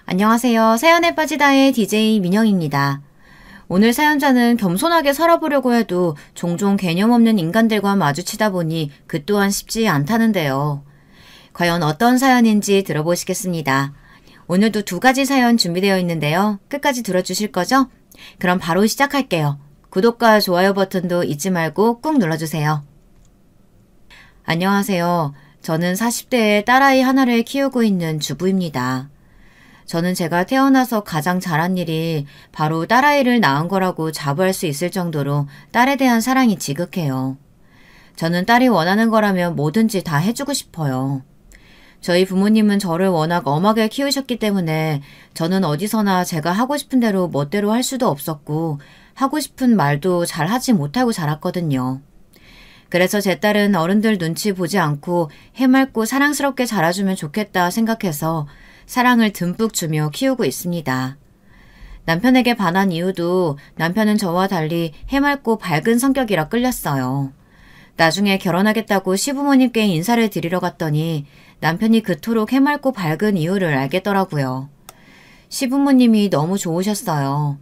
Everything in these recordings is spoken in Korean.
안녕하세요. 사연에 빠지다의 DJ 민영입니다. 오늘 사연자는 겸손하게 살아보려고 해도 종종 개념 없는 인간들과 마주치다 보니 그 또한 쉽지 않다는데요. 과연 어떤 사연인지 들어보시겠습니다. 오늘도 두 가지 사연 준비되어 있는데요. 끝까지 들어주실 거죠? 그럼 바로 시작할게요. 구독과 좋아요 버튼도 잊지 말고 꾹 눌러주세요. 안녕하세요. 저는 40대에 딸아이 하나를 키우고 있는 주부입니다. 저는 제가 태어나서 가장 잘한 일이 바로 딸아이를 낳은 거라고 자부할 수 있을 정도로 딸에 대한 사랑이 지극해요. 저는 딸이 원하는 거라면 뭐든지 다 해주고 싶어요. 저희 부모님은 저를 워낙 엄하게 키우셨기 때문에 저는 어디서나 제가 하고 싶은 대로 멋대로 할 수도 없었고 하고 싶은 말도 잘 하지 못하고 자랐거든요. 그래서 제 딸은 어른들 눈치 보지 않고 해맑고 사랑스럽게 자라주면 좋겠다 생각해서 사랑을 듬뿍 주며 키우고 있습니다. 남편에게 반한 이유도 남편은 저와 달리 해맑고 밝은 성격이라 끌렸어요. 나중에 결혼하겠다고 시부모님께 인사를 드리러 갔더니 남편이 그토록 해맑고 밝은 이유를 알겠더라고요. 시부모님이 너무 좋으셨어요.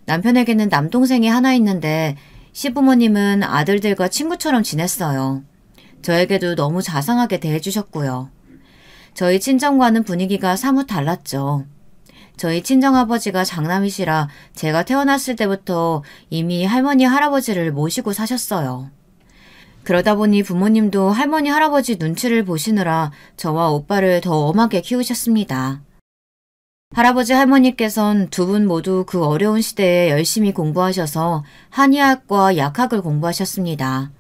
남편에게는 남동생이 하나 있는데 시부모님은 아들들과 친구처럼 지냈어요. 저에게도 너무 자상하게 대해주셨고요. 저희 친정과는 분위기가 사뭇 달랐죠. 저희 친정아버지가 장남이시라 제가 태어났을 때부터 이미 할머니, 할아버지를 모시고 사셨어요. 그러다 보니 부모님도 할머니, 할아버지 눈치를 보시느라 저와 오빠를 더 엄하게 키우셨습니다. 할아버지, 할머니께선 두 분 모두 그 어려운 시대에 열심히 공부하셔서 한의학과 약학을 공부하셨습니다.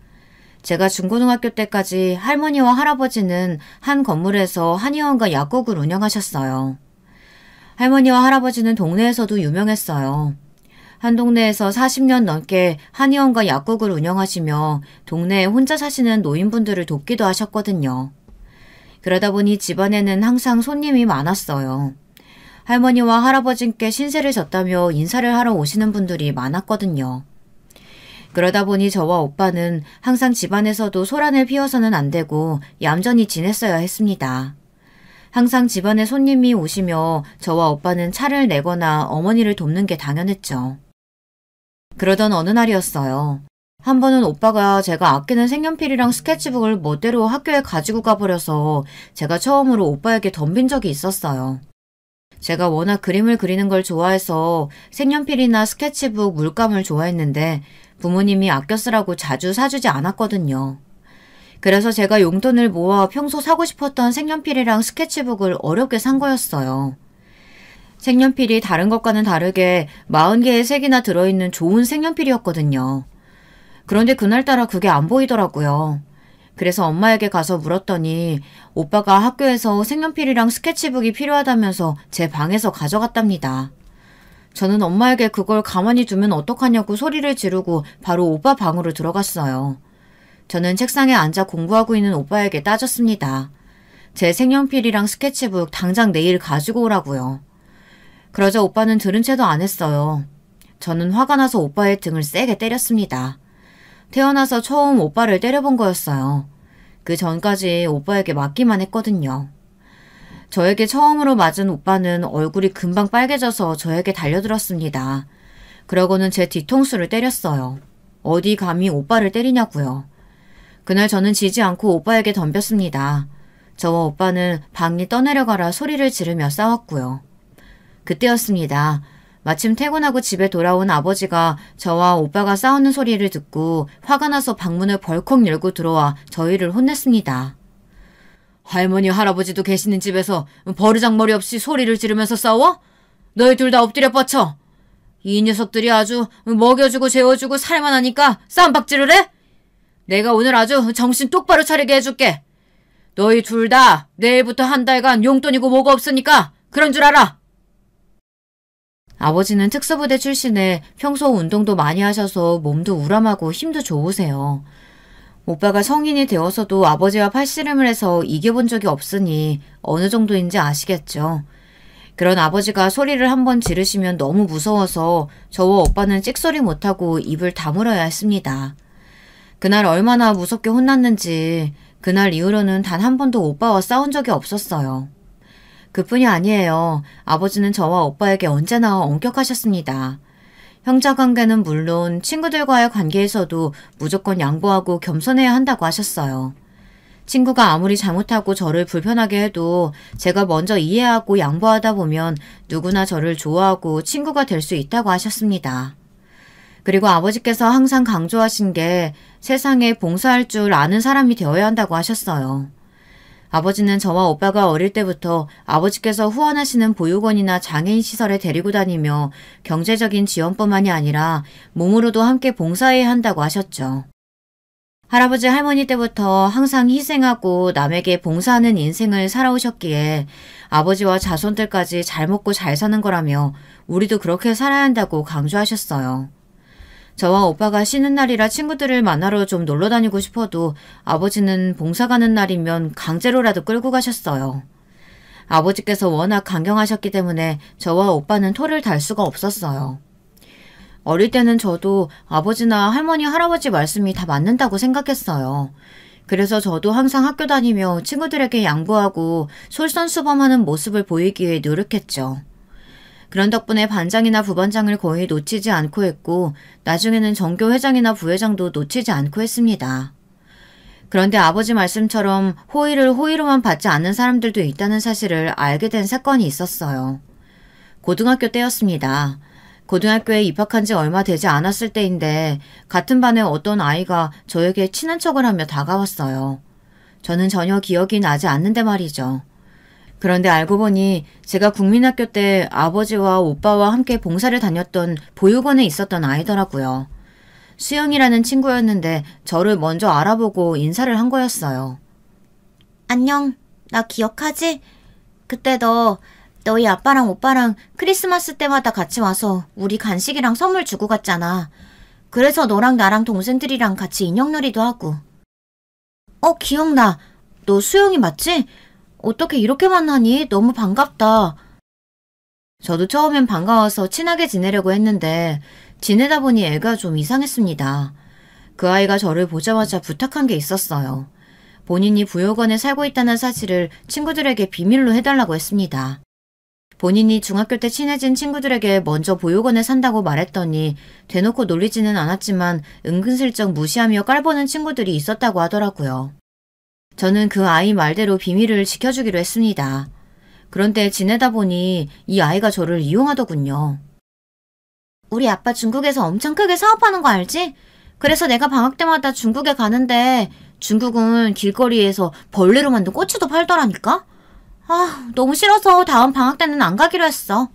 제가 중고등학교 때까지 할머니와 할아버지는 한 건물에서 한의원과 약국을 운영하셨어요. 할머니와 할아버지는 동네에서도 유명했어요. 한 동네에서 40년 넘게 한의원과 약국을 운영하시며 동네에 혼자 사시는 노인분들을 돕기도 하셨거든요. 그러다 보니 집안에는 항상 손님이 많았어요. 할머니와 할아버지께 신세를 졌다며 인사를 하러 오시는 분들이 많았거든요. 그러다 보니 저와 오빠는 항상 집안에서도 소란을 피워서는 안 되고 얌전히 지냈어야 했습니다. 항상 집안에 손님이 오시며 저와 오빠는 차를 내거나 어머니를 돕는 게 당연했죠. 그러던 어느 날이었어요. 한 번은 오빠가 제가 아끼는 색연필이랑 스케치북을 멋대로 학교에 가지고 가버려서 제가 처음으로 오빠에게 덤빈 적이 있었어요. 제가 워낙 그림을 그리는 걸 좋아해서 색연필이나 스케치북, 물감을 좋아했는데 부모님이 아껴 쓰라고 자주 사주지 않았거든요. 그래서 제가 용돈을 모아 평소 사고 싶었던 색연필이랑 스케치북을 어렵게 산 거였어요. 색연필이 다른 것과는 다르게 40개의 색이나 들어있는 좋은 색연필이었거든요. 그런데 그날따라 그게 안 보이더라고요. 그래서 엄마에게 가서 물었더니 오빠가 학교에서 색연필이랑 스케치북이 필요하다면서 제 방에서 가져갔답니다. 저는 엄마에게 그걸 가만히 두면 어떡하냐고 소리를 지르고 바로 오빠 방으로 들어갔어요. 저는 책상에 앉아 공부하고 있는 오빠에게 따졌습니다. 제 색연필이랑 스케치북 당장 내일 가지고 오라고요. 그러자 오빠는 들은 채도 안 했어요. 저는 화가 나서 오빠의 등을 세게 때렸습니다. 태어나서 처음 오빠를 때려본 거였어요. 그 전까지 오빠에게 맞기만 했거든요. 저에게 처음으로 맞은 오빠는 얼굴이 금방 빨개져서 저에게 달려들었습니다. 그러고는 제 뒤통수를 때렸어요. 어디 감히 오빠를 때리냐고요. 그날 저는 지지 않고 오빠에게 덤볐습니다. 저와 오빠는 방이 떠내려가라 소리를 지르며 싸웠고요. 그때였습니다. 마침 퇴근하고 집에 돌아온 아버지가 저와 오빠가 싸우는 소리를 듣고 화가 나서 방문을 벌컥 열고 들어와 저희를 혼냈습니다. 할머니, 할아버지도 계시는 집에서 버르장머리 없이 소리를 지르면서 싸워? 너희 둘 다 엎드려 뻗쳐. 이 녀석들이 아주 먹여주고 재워주고 살만하니까 쌈박질을 해? 내가 오늘 아주 정신 똑바로 차리게 해줄게. 너희 둘 다 내일부터 한 달간 용돈이고 뭐가 없으니까 그런 줄 알아. 아버지는 특수부대 출신에 평소 운동도 많이 하셔서 몸도 우람하고 힘도 좋으세요. 오빠가 성인이 되어서도 아버지와 팔씨름을 해서 이겨본 적이 없으니 어느 정도인지 아시겠죠. 그런 아버지가 소리를 한번 지르시면 너무 무서워서 저와 오빠는 찍소리 못하고 입을 다물어야 했습니다. 그날 얼마나 무섭게 혼났는지 그날 이후로는 단 한 번도 오빠와 싸운 적이 없었어요. 그뿐이 아니에요. 아버지는 저와 오빠에게 언제나 엄격하셨습니다. 형제 관계는 물론 친구들과의 관계에서도 무조건 양보하고 겸손해야 한다고 하셨어요. 친구가 아무리 잘못하고 저를 불편하게 해도 제가 먼저 이해하고 양보하다 보면 누구나 저를 좋아하고 친구가 될 수 있다고 하셨습니다. 그리고 아버지께서 항상 강조하신 게 세상에 봉사할 줄 아는 사람이 되어야 한다고 하셨어요. 아버지는 저와 오빠가 어릴 때부터 아버지께서 후원하시는 보육원이나 장애인 시설에 데리고 다니며 경제적인 지원뿐만이 아니라 몸으로도 함께 봉사해야 한다고 하셨죠. 할아버지 할머니 때부터 항상 희생하고 남에게 봉사하는 인생을 살아오셨기에 아버지와 자손들까지 잘 먹고 잘 사는 거라며 우리도 그렇게 살아야 한다고 강조하셨어요. 저와 오빠가 쉬는 날이라 친구들을 만나러 좀 놀러 다니고 싶어도 아버지는 봉사 가는 날이면 강제로라도 끌고 가셨어요. 아버지께서 워낙 강경하셨기 때문에 저와 오빠는 토를 달 수가 없었어요. 어릴 때는 저도 아버지나 할머니, 할아버지 말씀이 다 맞는다고 생각했어요. 그래서 저도 항상 학교 다니며 친구들에게 양보하고 솔선수범하는 모습을 보이기 위해 노력했죠. 그런 덕분에 반장이나 부반장을 거의 놓치지 않고 했고 나중에는 전교 회장이나 부회장도 놓치지 않고 했습니다. 그런데 아버지 말씀처럼 호의를 호의로만 받지 않는 사람들도 있다는 사실을 알게 된 사건이 있었어요. 고등학교 때였습니다. 고등학교에 입학한 지 얼마 되지 않았을 때인데 같은 반의 어떤 아이가 저에게 친한 척을 하며 다가왔어요. 저는 전혀 기억이 나지 않는데 말이죠. 그런데 알고 보니 제가 국민학교 때 아버지와 오빠와 함께 봉사를 다녔던 보육원에 있었던 아이더라고요. 수영이라는 친구였는데 저를 먼저 알아보고 인사를 한 거였어요. 안녕, 나 기억하지? 그때 너희 아빠랑 오빠랑 크리스마스 때마다 같이 와서 우리 간식이랑 선물 주고 갔잖아. 그래서 너랑 나랑 동생들이랑 같이 인형놀이도 하고. 기억나. 너 수영이 맞지? 어떻게 이렇게 만나니? 너무 반갑다. 저도 처음엔 반가워서 친하게 지내려고 했는데 지내다 보니 애가 좀 이상했습니다. 그 아이가 저를 보자마자 부탁한 게 있었어요. 본인이 부여관에 살고 있다는 사실을 친구들에게 비밀로 해달라고 했습니다. 본인이 중학교 때 친해진 친구들에게 먼저 보육원에 산다고 말했더니 대놓고 놀리지는 않았지만 은근슬쩍 무시하며 깔보는 친구들이 있었다고 하더라고요. 저는 그 아이 말대로 비밀을 지켜주기로 했습니다. 그런데 지내다 보니 이 아이가 저를 이용하더군요. 우리 아빠 중국에서 엄청 크게 사업하는 거 알지? 그래서 내가 방학 때마다 중국에 가는데 중국은 길거리에서 벌레로 만든 꼬치도 팔더라니까? 너무 싫어서 다음 방학 때는 안 가기로 했어.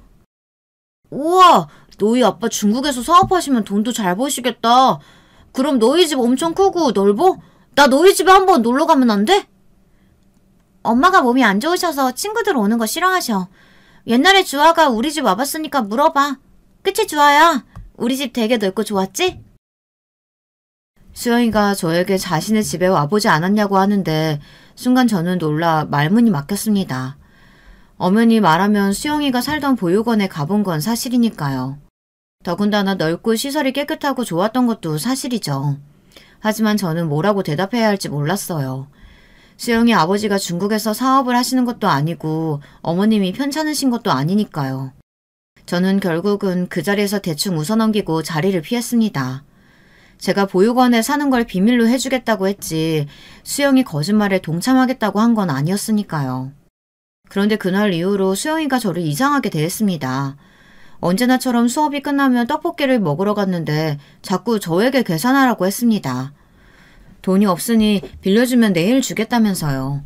우와, 너희 아빠 중국에서 사업하시면 돈도 잘 버시겠다. 그럼 너희 집 엄청 크고 넓어? 나 너희 집에 한번 놀러 가면 안 돼? 엄마가 몸이 안 좋으셔서 친구들 오는 거 싫어하셔. 옛날에 주아가 우리 집 와봤으니까 물어봐. 그치 주아야? 우리 집 되게 넓고 좋았지? 수영이가 저에게 자신의 집에 와보지 않았냐고 하는데 순간 저는 놀라 말문이 막혔습니다. 엄연히 말하면 수영이가 살던 보육원에 가본 건 사실이니까요. 더군다나 넓고 시설이 깨끗하고 좋았던 것도 사실이죠. 하지만 저는 뭐라고 대답해야 할지 몰랐어요. 수영이 아버지가 중국에서 사업을 하시는 것도 아니고 어머님이 편찮으신 것도 아니니까요. 저는 결국은 그 자리에서 대충 웃어넘기고 자리를 피했습니다. 제가 보육원에 사는 걸 비밀로 해주겠다고 했지 수영이 거짓말에 동참하겠다고 한 건 아니었으니까요. 그런데 그날 이후로 수영이가 저를 이상하게 대했습니다. 언제나처럼 수업이 끝나면 떡볶이를 먹으러 갔는데 자꾸 저에게 계산하라고 했습니다. 돈이 없으니 빌려주면 내일 주겠다면서요.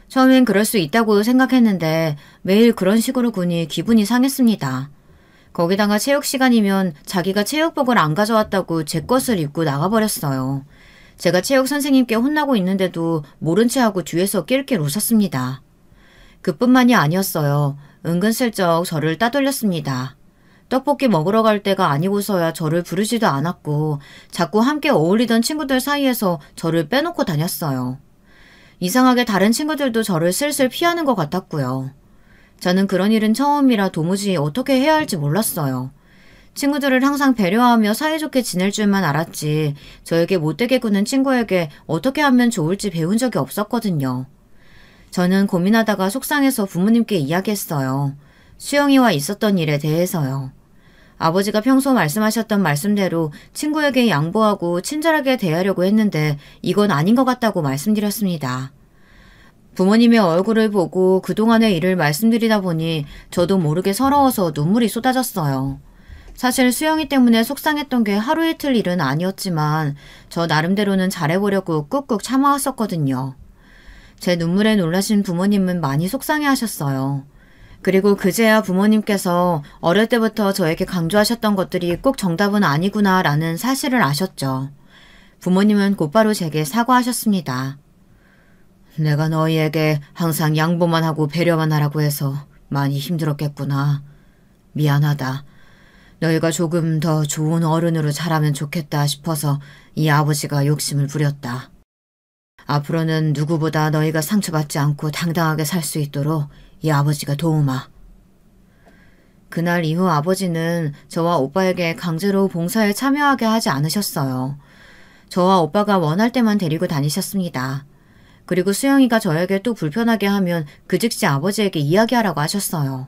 처음엔 그럴 수 있다고 생각했는데 매일 그런 식으로 구니 기분이 상했습니다. 거기다가 체육 시간이면 자기가 체육복을 안 가져왔다고 제 것을 입고 나가버렸어요. 제가 체육 선생님께 혼나고 있는데도 모른 체하고 뒤에서 낄낄 웃었습니다. 그뿐만이 아니었어요. 은근슬쩍 저를 따돌렸습니다. 떡볶이 먹으러 갈 때가 아니고서야 저를 부르지도 않았고 자꾸 함께 어울리던 친구들 사이에서 저를 빼놓고 다녔어요. 이상하게 다른 친구들도 저를 슬슬 피하는 것 같았고요. 저는 그런 일은 처음이라 도무지 어떻게 해야 할지 몰랐어요. 친구들을 항상 배려하며 사이좋게 지낼 줄만 알았지 저에게 못되게 구는 친구에게 어떻게 하면 좋을지 배운 적이 없었거든요. 저는 고민하다가 속상해서 부모님께 이야기했어요. 수영이와 있었던 일에 대해서요. 아버지가 평소 말씀하셨던 말씀대로 친구에게 양보하고 친절하게 대하려고 했는데 이건 아닌 것 같다고 말씀드렸습니다. 부모님의 얼굴을 보고 그동안의 일을 말씀드리다 보니 저도 모르게 서러워서 눈물이 쏟아졌어요. 사실 수영이 때문에 속상했던 게 하루 이틀 일은 아니었지만 저 나름대로는 잘해보려고 꾹꾹 참아왔었거든요. 제 눈물에 놀라신 부모님은 많이 속상해 하셨어요. 그리고 그제야 부모님께서 어릴 때부터 저에게 강조하셨던 것들이 꼭 정답은 아니구나 라는 사실을 아셨죠. 부모님은 곧바로 제게 사과하셨습니다. 내가 너희에게 항상 양보만 하고 배려만 하라고 해서 많이 힘들었겠구나. 미안하다. 너희가 조금 더 좋은 어른으로 자라면 좋겠다 싶어서 이 아버지가 욕심을 부렸다. 앞으로는 누구보다 너희가 상처받지 않고 당당하게 살 수 있도록 이 아버지가 도우마. 그날 이후 아버지는 저와 오빠에게 강제로 봉사에 참여하게 하지 않으셨어요. 저와 오빠가 원할 때만 데리고 다니셨습니다. 그리고 수영이가 저에게 또 불편하게 하면 그 즉시 아버지에게 이야기하라고 하셨어요.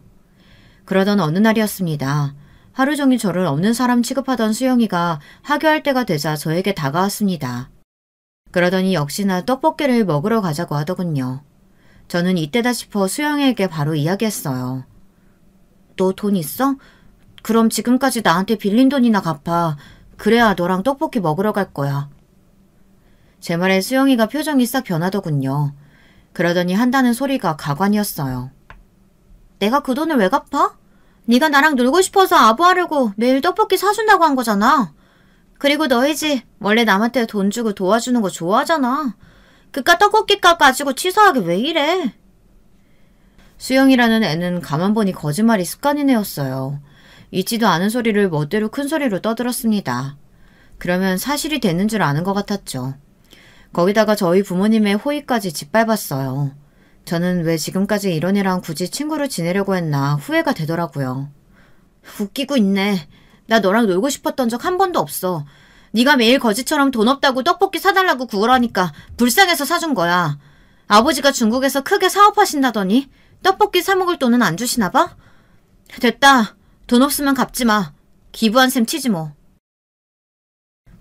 그러던 어느 날이었습니다. 하루 종일 저를 없는 사람 취급하던 수영이가 하교할 때가 되자 저에게 다가왔습니다. 그러더니 역시나 떡볶이를 먹으러 가자고 하더군요. 저는 이때다 싶어 수영이에게 바로 이야기했어요. 너 돈 있어? 그럼 지금까지 나한테 빌린 돈이나 갚아. 그래야 너랑 떡볶이 먹으러 갈 거야. 제 말에 수영이가 표정이 싹 변하더군요. 그러더니 한다는 소리가 가관이었어요. 내가 그 돈을 왜 갚아? 네가 나랑 놀고 싶어서 아부하려고 매일 떡볶이 사준다고 한 거잖아. 그리고 너희 집 원래 남한테 돈 주고 도와주는 거 좋아하잖아. 그깟 떡볶이값 가지고 치사하게 왜 이래? 수영이라는 애는 가만 보니 거짓말이 습관인 애였어요. 있지도 않은 소리를 멋대로 큰 소리로 떠들었습니다. 그러면 사실이 되는 줄 아는 것 같았죠. 거기다가 저희 부모님의 호의까지 짓밟았어요. 저는 왜 지금까지 이런 애랑 굳이 친구로 지내려고 했나 후회가 되더라고요. 웃기고 있네. 나 너랑 놀고 싶었던 적 한 번도 없어. 네가 매일 거지처럼 돈 없다고 떡볶이 사달라고 구걸하니까 불쌍해서 사준 거야. 아버지가 중국에서 크게 사업하신다더니 떡볶이 사 먹을 돈은 안 주시나 봐? 됐다. 돈 없으면 갚지 마. 기부한 셈 치지 뭐.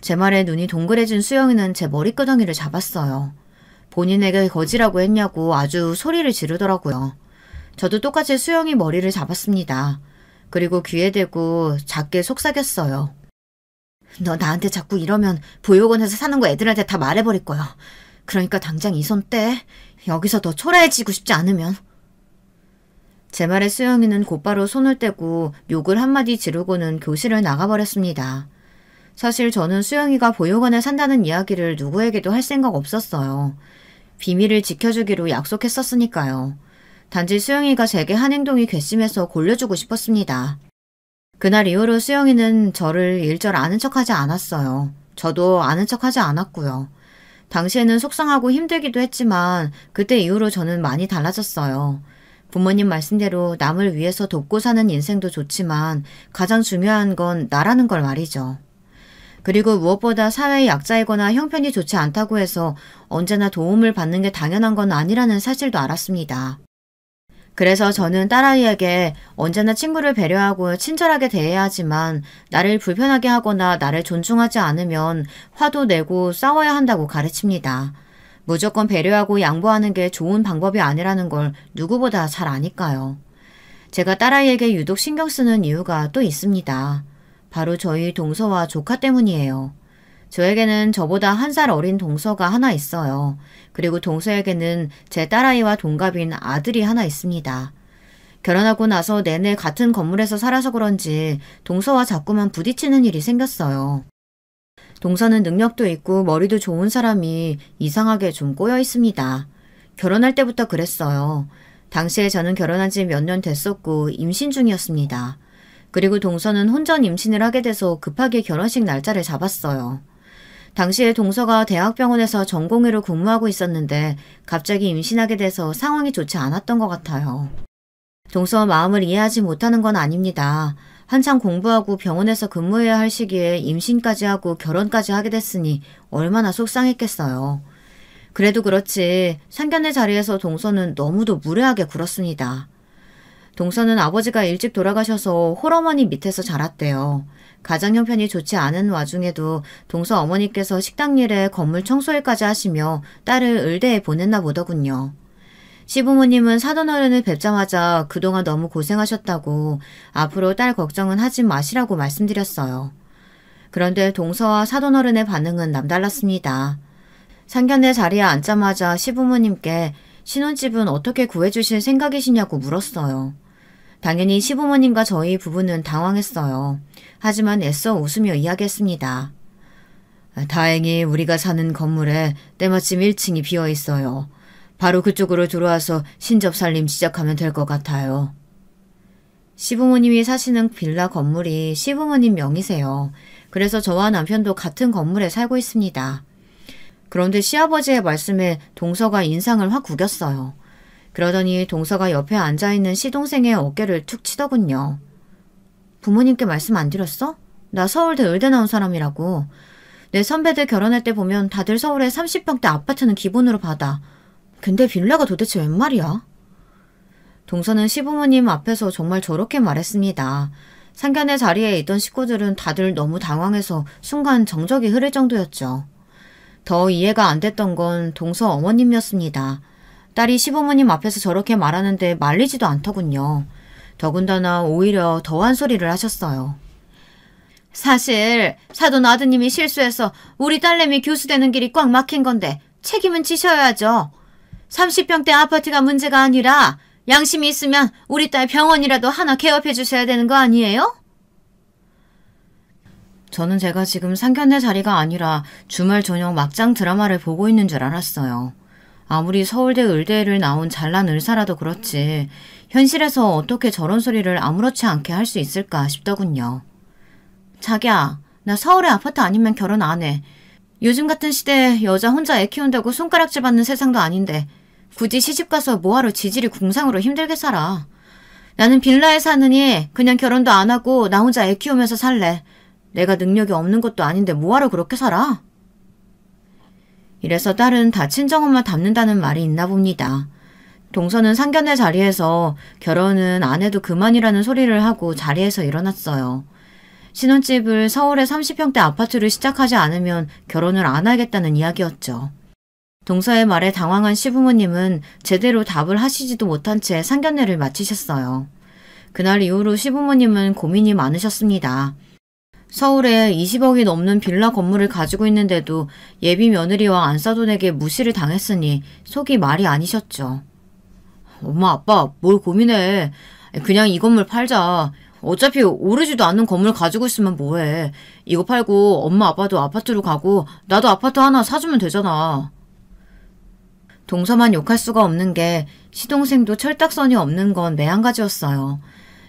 제 말에 눈이 동그래진 수영이는 제 머리끄덩이를 잡았어요. 본인에게 거지라고 했냐고 아주 소리를 지르더라고요. 저도 똑같이 수영이 머리를 잡았습니다. 그리고 귀에 대고 작게 속삭였어요. 너 나한테 자꾸 이러면 보육원에서 사는 거 애들한테 다 말해버릴 거야. 그러니까 당장 이 손 떼. 여기서 더 초라해지고 싶지 않으면. 제 말에 수영이는 곧바로 손을 떼고 욕을 한마디 지르고는 교실을 나가버렸습니다. 사실 저는 수영이가 보육원에 산다는 이야기를 누구에게도 할 생각 없었어요. 비밀을 지켜주기로 약속했었으니까요. 단지 수영이가 제게 한 행동이 괘씸해서 골려주고 싶었습니다. 그날 이후로 수영이는 저를 일절 아는 척하지 않았어요. 저도 아는 척하지 않았고요. 당시에는 속상하고 힘들기도 했지만 그때 이후로 저는 많이 달라졌어요. 부모님 말씀대로 남을 위해서 돕고 사는 인생도 좋지만 가장 중요한 건 나라는 걸 말이죠. 그리고 무엇보다 사회의 약자이거나 형편이 좋지 않다고 해서 언제나 도움을 받는 게 당연한 건 아니라는 사실도 알았습니다. 그래서 저는 딸아이에게 언제나 친구를 배려하고 친절하게 대해야 하지만 나를 불편하게 하거나 나를 존중하지 않으면 화도 내고 싸워야 한다고 가르칩니다. 무조건 배려하고 양보하는 게 좋은 방법이 아니라는 걸 누구보다 잘 아니까요. 제가 딸아이에게 유독 신경 쓰는 이유가 또 있습니다. 바로 저희 동서와 조카 때문이에요. 저에게는 저보다 1살 어린 동서가 하나 있어요. 그리고 동서에게는 제 딸아이와 동갑인 아들이 하나 있습니다. 결혼하고 나서 내내 같은 건물에서 살아서 그런지 동서와 자꾸만 부딪히는 일이 생겼어요. 동서는 능력도 있고 머리도 좋은 사람이 이상하게 좀 꼬여 있습니다. 결혼할 때부터 그랬어요. 당시에 저는 결혼한 지 몇 년 됐었고 임신 중이었습니다. 그리고 동서는 혼전 임신을 하게 돼서 급하게 결혼식 날짜를 잡았어요. 당시에 동서가 대학병원에서 전공의로 근무하고 있었는데 갑자기 임신하게 돼서 상황이 좋지 않았던 것 같아요. 동서 마음을 이해하지 못하는 건 아닙니다. 한창 공부하고 병원에서 근무해야 할 시기에 임신까지 하고 결혼까지 하게 됐으니 얼마나 속상했겠어요. 그래도 그렇지 상견례 자리에서 동서는 너무도 무례하게 굴었습니다. 동서는 아버지가 일찍 돌아가셔서 홀어머니 밑에서 자랐대요. 가정 형편이 좋지 않은 와중에도 동서 어머니께서 식당 일에 건물 청소일까지 하시며 딸을 의대에 보냈나 보더군요. 시부모님은 사돈어른을 뵙자마자 그동안 너무 고생하셨다고 앞으로 딸 걱정은 하지 마시라고 말씀드렸어요. 그런데 동서와 사돈어른의 반응은 남달랐습니다. 상견례 자리에 앉자마자 시부모님께 신혼집은 어떻게 구해주실 생각이시냐고 물었어요. 당연히 시부모님과 저희 부부는 당황했어요. 하지만 애써 웃으며 이야기했습니다. 다행히 우리가 사는 건물에 때마침 1층이 비어 있어요. 바로 그쪽으로 들어와서 신접살림 시작하면 될 것 같아요. 시부모님이 사시는 빌라 건물이 시부모님 명의세요. 그래서 저와 남편도 같은 건물에 살고 있습니다. 그런데 시아버지의 말씀에 동서가 인상을 확 구겼어요. 그러더니 동서가 옆에 앉아있는 시동생의 어깨를 툭 치더군요. 부모님께 말씀 안 드렸어? 나 서울대 의대 나온 사람이라고. 내 선배들 결혼할 때 보면 다들 서울에 30평대 아파트는 기본으로 받아. 근데 빌라가 도대체 웬 말이야? 동서는 시부모님 앞에서 정말 저렇게 말했습니다. 상견례 자리에 있던 식구들은 다들 너무 당황해서 순간 정적이 흐를 정도였죠. 더 이해가 안 됐던 건 동서 어머님이었습니다. 딸이 시부모님 앞에서 저렇게 말하는데 말리지도 않더군요. 더군다나 오히려 더한 소리를 하셨어요. 사실 사돈 아드님이 실수해서 우리 딸내미 교수 되는 길이 꽉 막힌 건데 책임은 지셔야죠. 30평대 아파트가 문제가 아니라 양심이 있으면 우리 딸 병원이라도 하나 개업해 주셔야 되는 거 아니에요? 저는 제가 지금 상견례 자리가 아니라 주말 저녁 막장 드라마를 보고 있는 줄 알았어요. 아무리 서울대 의대를 나온 잘난 의사라도 그렇지 현실에서 어떻게 저런 소리를 아무렇지 않게 할 수 있을까 싶더군요. 자기야, 나 서울에 아파트 아니면 결혼 안 해. 요즘 같은 시대에 여자 혼자 애 키운다고 손가락질 받는 세상도 아닌데 굳이 시집가서 뭐하러 지질이 궁상으로 힘들게 살아. 나는 빌라에 사느니 그냥 결혼도 안 하고 나 혼자 애 키우면서 살래. 내가 능력이 없는 것도 아닌데 뭐하러 그렇게 살아? 이래서 딸은 다 친정엄마 닮는다는 말이 있나 봅니다. 동서는 상견례 자리에서 결혼은 안 해도 그만이라는 소리를 하고 자리에서 일어났어요. 신혼집을 서울의 30평대 아파트를 시작하지 않으면 결혼을 안 하겠다는 이야기였죠. 동서의 말에 당황한 시부모님은 제대로 답을 하시지도 못한 채 상견례를 마치셨어요. 그날 이후로 시부모님은 고민이 많으셨습니다. 서울에 20억이 넘는 빌라 건물을 가지고 있는데도 예비 며느리와 안사돈에게 무시를 당했으니 속이 말이 아니셨죠. 엄마 아빠 뭘 고민해. 그냥 이 건물 팔자. 어차피 오르지도 않는 건물 가지고 있으면 뭐해. 이거 팔고 엄마 아빠도 아파트로 가고 나도 아파트 하나 사주면 되잖아. 동서만 욕할 수가 없는 게 시동생도 철딱선이 없는 건 매한가지였어요.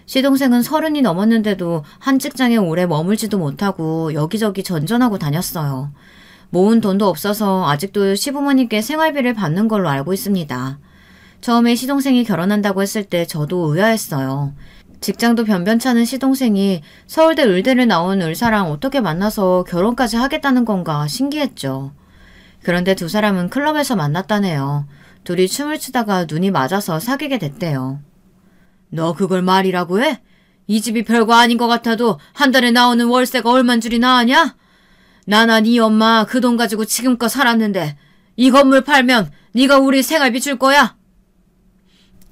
시동생은 30이 넘었는데도 한 직장에 오래 머물지도 못하고 여기저기 전전하고 다녔어요. 모은 돈도 없어서 아직도 시부모님께 생활비를 받는 걸로 알고 있습니다. 처음에 시동생이 결혼한다고 했을 때 저도 의아했어요. 직장도 변변찮은 시동생이 서울대 의대를 나온 의사랑 어떻게 만나서 결혼까지 하겠다는 건가 신기했죠. 그런데 두 사람은 클럽에서 만났다네요. 둘이 춤을 추다가 눈이 맞아서 사귀게 됐대요. 너 그걸 말이라고 해? 이 집이 별거 아닌 것 같아도 한 달에 나오는 월세가 얼만 줄이나 아냐? 나나 네 엄마 그 돈 가지고 지금껏 살았는데 이 건물 팔면 네가 우리 생활비 줄 거야?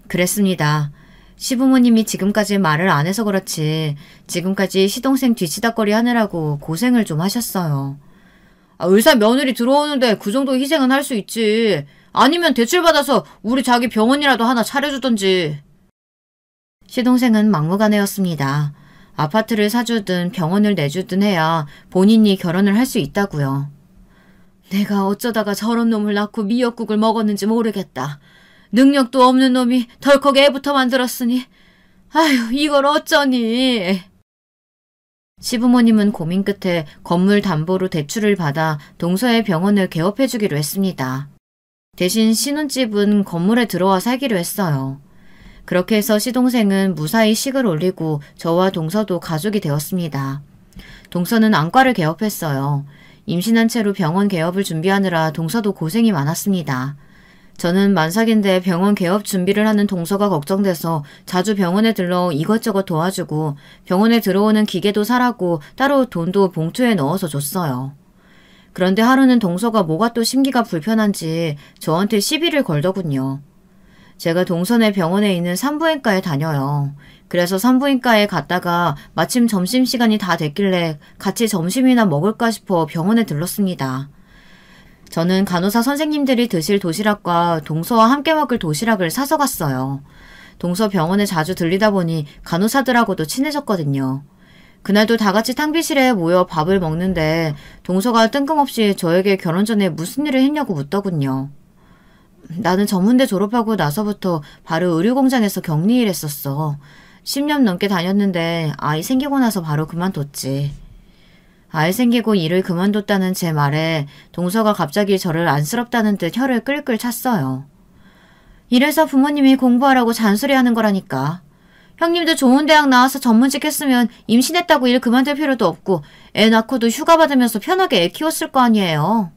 그랬습니다. 시부모님이 지금까지 말을 안 해서 그렇지 지금까지 시동생 뒤치다거리 하느라고 고생을 좀 하셨어요. 의사 며느리 들어오는데 그 정도 희생은 할 수 있지. 아니면 대출받아서 우리 자기 병원이라도 하나 차려주던지. 시동생은 막무가내였습니다. 아파트를 사주든 병원을 내주든 해야 본인이 결혼을 할 수 있다고요. 내가 어쩌다가 저런 놈을 낳고 미역국을 먹었는지 모르겠다. 능력도 없는 놈이 덜컥 애부터 만들었으니 아휴 이걸 어쩌니. 시부모님은 고민 끝에 건물 담보로 대출을 받아 동서의 병원을 개업해주기로 했습니다. 대신 신혼집은 건물에 들어와 살기로 했어요. 그렇게 해서 시동생은 무사히 식을 올리고 저와 동서도 가족이 되었습니다. 동서는 안과를 개업했어요. 임신한 채로 병원 개업을 준비하느라 동서도 고생이 많았습니다. 저는 만삭인데 병원 개업 준비를 하는 동서가 걱정돼서 자주 병원에 들러 이것저것 도와주고 병원에 들어오는 기계도 사라고 따로 돈도 봉투에 넣어서 줬어요. 그런데 하루는 동서가 뭐가 또 심기가 불편한지 저한테 시비를 걸더군요. 제가 동선의 병원에 있는 산부인과에 다녀요. 그래서 산부인과에 갔다가 마침 점심시간이 다 됐길래 같이 점심이나 먹을까 싶어 병원에 들렀습니다. 저는 간호사 선생님들이 드실 도시락과 동서와 함께 먹을 도시락을 사서 갔어요. 동서 병원에 자주 들리다 보니 간호사들하고도 친해졌거든요. 그날도 다 같이 탕비실에 모여 밥을 먹는데 동서가 뜬금없이 저에게 결혼 전에 무슨 일을 했냐고 묻더군요. 나는 전문대 졸업하고 나서부터 바로 의료공장에서 격리일 했었어. 10년 넘게 다녔는데 아이 생기고 나서 바로 그만뒀지. 아이 생기고 일을 그만뒀다는 제 말에 동서가 갑자기 저를 안쓰럽다는 듯 혀를 끌끌 찼어요. 이래서 부모님이 공부하라고 잔소리하는 거라니까. 형님도 좋은 대학 나와서 전문직 했으면 임신했다고 일 그만둘 필요도 없고 애 낳고도 휴가 받으면서 편하게 애 키웠을 거 아니에요.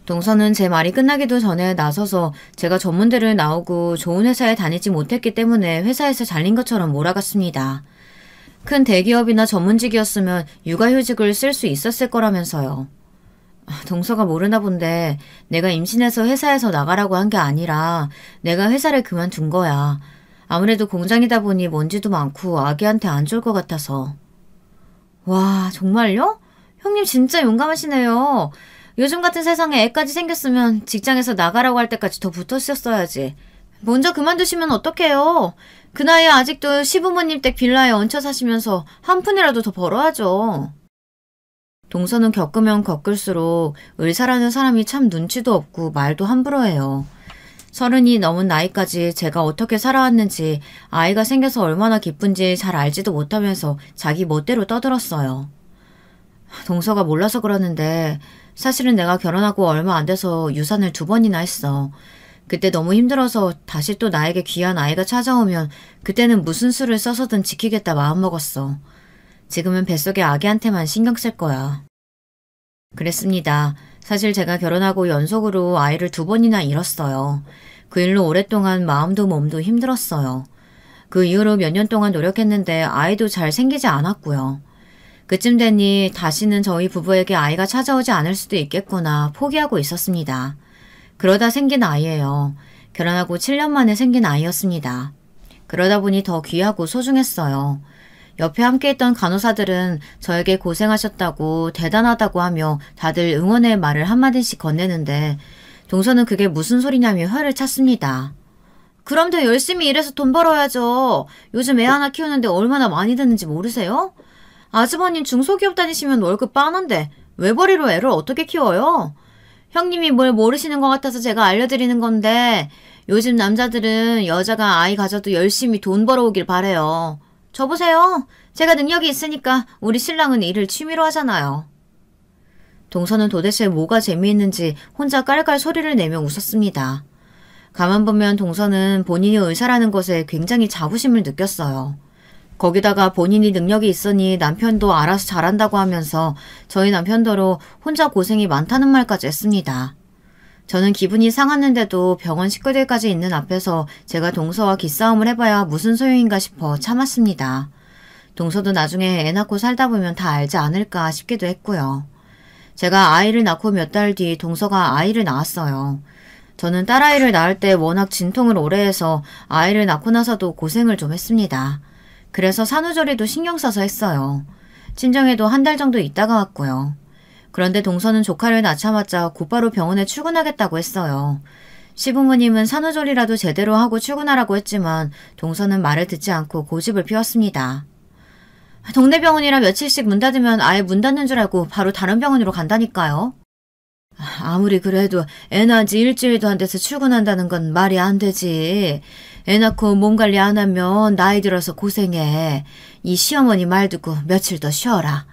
동서는 제 말이 끝나기도 전에 나서서 제가 전문대를 나오고 좋은 회사에 다니지 못했기 때문에 회사에서 잘린 것처럼 몰아갔습니다. 큰 대기업이나 전문직이었으면 육아휴직을 쓸 수 있었을 거라면서요. 동서가 모르나 본데 내가 임신해서 회사에서 나가라고 한 게 아니라 내가 회사를 그만둔 거야. 아무래도 공장이다 보니 먼지도 많고 아기한테 안 좋을 것 같아서. 와, 정말요? 형님 진짜 용감하시네요. 요즘 같은 세상에 애까지 생겼으면 직장에서 나가라고 할 때까지 더 붙었었어야지. 먼저 그만두시면 어떡해요? 그 나이에 아직도 시부모님 댁 빌라에 얹혀 사시면서 한 푼이라도 더 벌어야죠. 동서는 겪으면 겪을수록 의사라는 사람이 참 눈치도 없고 말도 함부로 해요. 30이 넘은 나이까지 제가 어떻게 살아왔는지 아이가 생겨서 얼마나 기쁜지 잘 알지도 못하면서 자기 멋대로 떠들었어요. 동서가 몰라서 그러는데 사실은 내가 결혼하고 얼마 안 돼서 유산을 2번이나 했어. 그때 너무 힘들어서 다시 또 나에게 귀한 아이가 찾아오면 그때는 무슨 수를 써서든 지키겠다 마음먹었어. 지금은 뱃속의 아기한테만 신경 쓸 거야. 그랬습니다. 사실 제가 결혼하고 연속으로 아이를 2번이나 잃었어요. 그 일로 오랫동안 마음도 몸도 힘들었어요. 그 이후로 몇 년 동안 노력했는데 아이도 잘 생기지 않았고요. 그쯤 되니 다시는 저희 부부에게 아이가 찾아오지 않을 수도 있겠구나 포기하고 있었습니다. 그러다 생긴 아이예요. 결혼하고 7년 만에 생긴 아이였습니다. 그러다 보니 더 귀하고 소중했어요. 옆에 함께했던 간호사들은 저에게 고생하셨다고 대단하다고 하며 다들 응원의 말을 한마디씩 건네는데 동서는 그게 무슨 소리냐며 혀를 찼습니다. 그럼 더 열심히 일해서 돈 벌어야죠. 요즘 애 하나 키우는데 얼마나 많이 드는지 모르세요? 아주버님 중소기업 다니시면 월급 빠는데 외벌이로 애를 어떻게 키워요? 형님이 뭘 모르시는 것 같아서 제가 알려드리는 건데 요즘 남자들은 여자가 아이 가져도 열심히 돈 벌어오길 바래요. 저 보세요. 제가 능력이 있으니까 우리 신랑은 일을 취미로 하잖아요. 동서는 도대체 뭐가 재미있는지 혼자 깔깔 소리를 내며 웃었습니다. 가만 보면 동서는 본인이 의사라는 것에 굉장히 자부심을 느꼈어요. 거기다가 본인이 능력이 있으니 남편도 알아서 잘한다고 하면서 저희 남편더러 혼자 고생이 많다는 말까지 했습니다. 저는 기분이 상했는데도 병원 식구들까지 있는 앞에서 제가 동서와 기싸움을 해봐야 무슨 소용인가 싶어 참았습니다. 동서도 나중에 애 낳고 살다 보면 다 알지 않을까 싶기도 했고요. 제가 아이를 낳고 몇 달 뒤 동서가 아이를 낳았어요. 저는 딸아이를 낳을 때 워낙 진통을 오래 해서 아이를 낳고 나서도 고생을 좀 했습니다. 그래서 산후조리도 신경 써서 했어요. 친정에도 한 달 정도 있다가 왔고요. 그런데 동서는 조카를 낳자마자 곧바로 병원에 출근하겠다고 했어요. 시부모님은 산후조리라도 제대로 하고 출근하라고 했지만 동서는 말을 듣지 않고 고집을 피웠습니다. 동네 병원이라 며칠씩 문 닫으면 아예 문 닫는 줄 알고 바로 다른 병원으로 간다니까요. 아무리 그래도 애 낳은 지 일주일도 안 돼서 출근한다는 건 말이 안 되지. 애 낳고 몸 관리 안 하면 나이 들어서 고생해. 이 시어머니 말 듣고 며칠 더 쉬어라.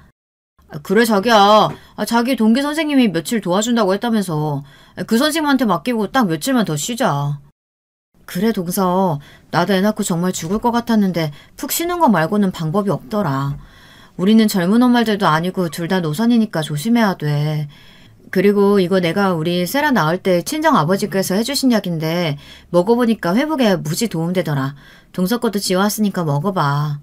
그래 자기야. 자기 동기 선생님이 며칠 도와준다고 했다면서. 그 선생님한테 맡기고 딱 며칠만 더 쉬자. 그래 동서. 나도 애 낳고 정말 죽을 것 같았는데 푹 쉬는 거 말고는 방법이 없더라. 우리는 젊은 엄마들도 아니고 둘 다 노선이니까 조심해야 돼. 그리고 이거 내가 우리 세라 낳을 때 친정 아버지께서 해주신 약인데 먹어보니까 회복에 무지 도움되더라. 동서 것도 지워왔으니까 먹어봐.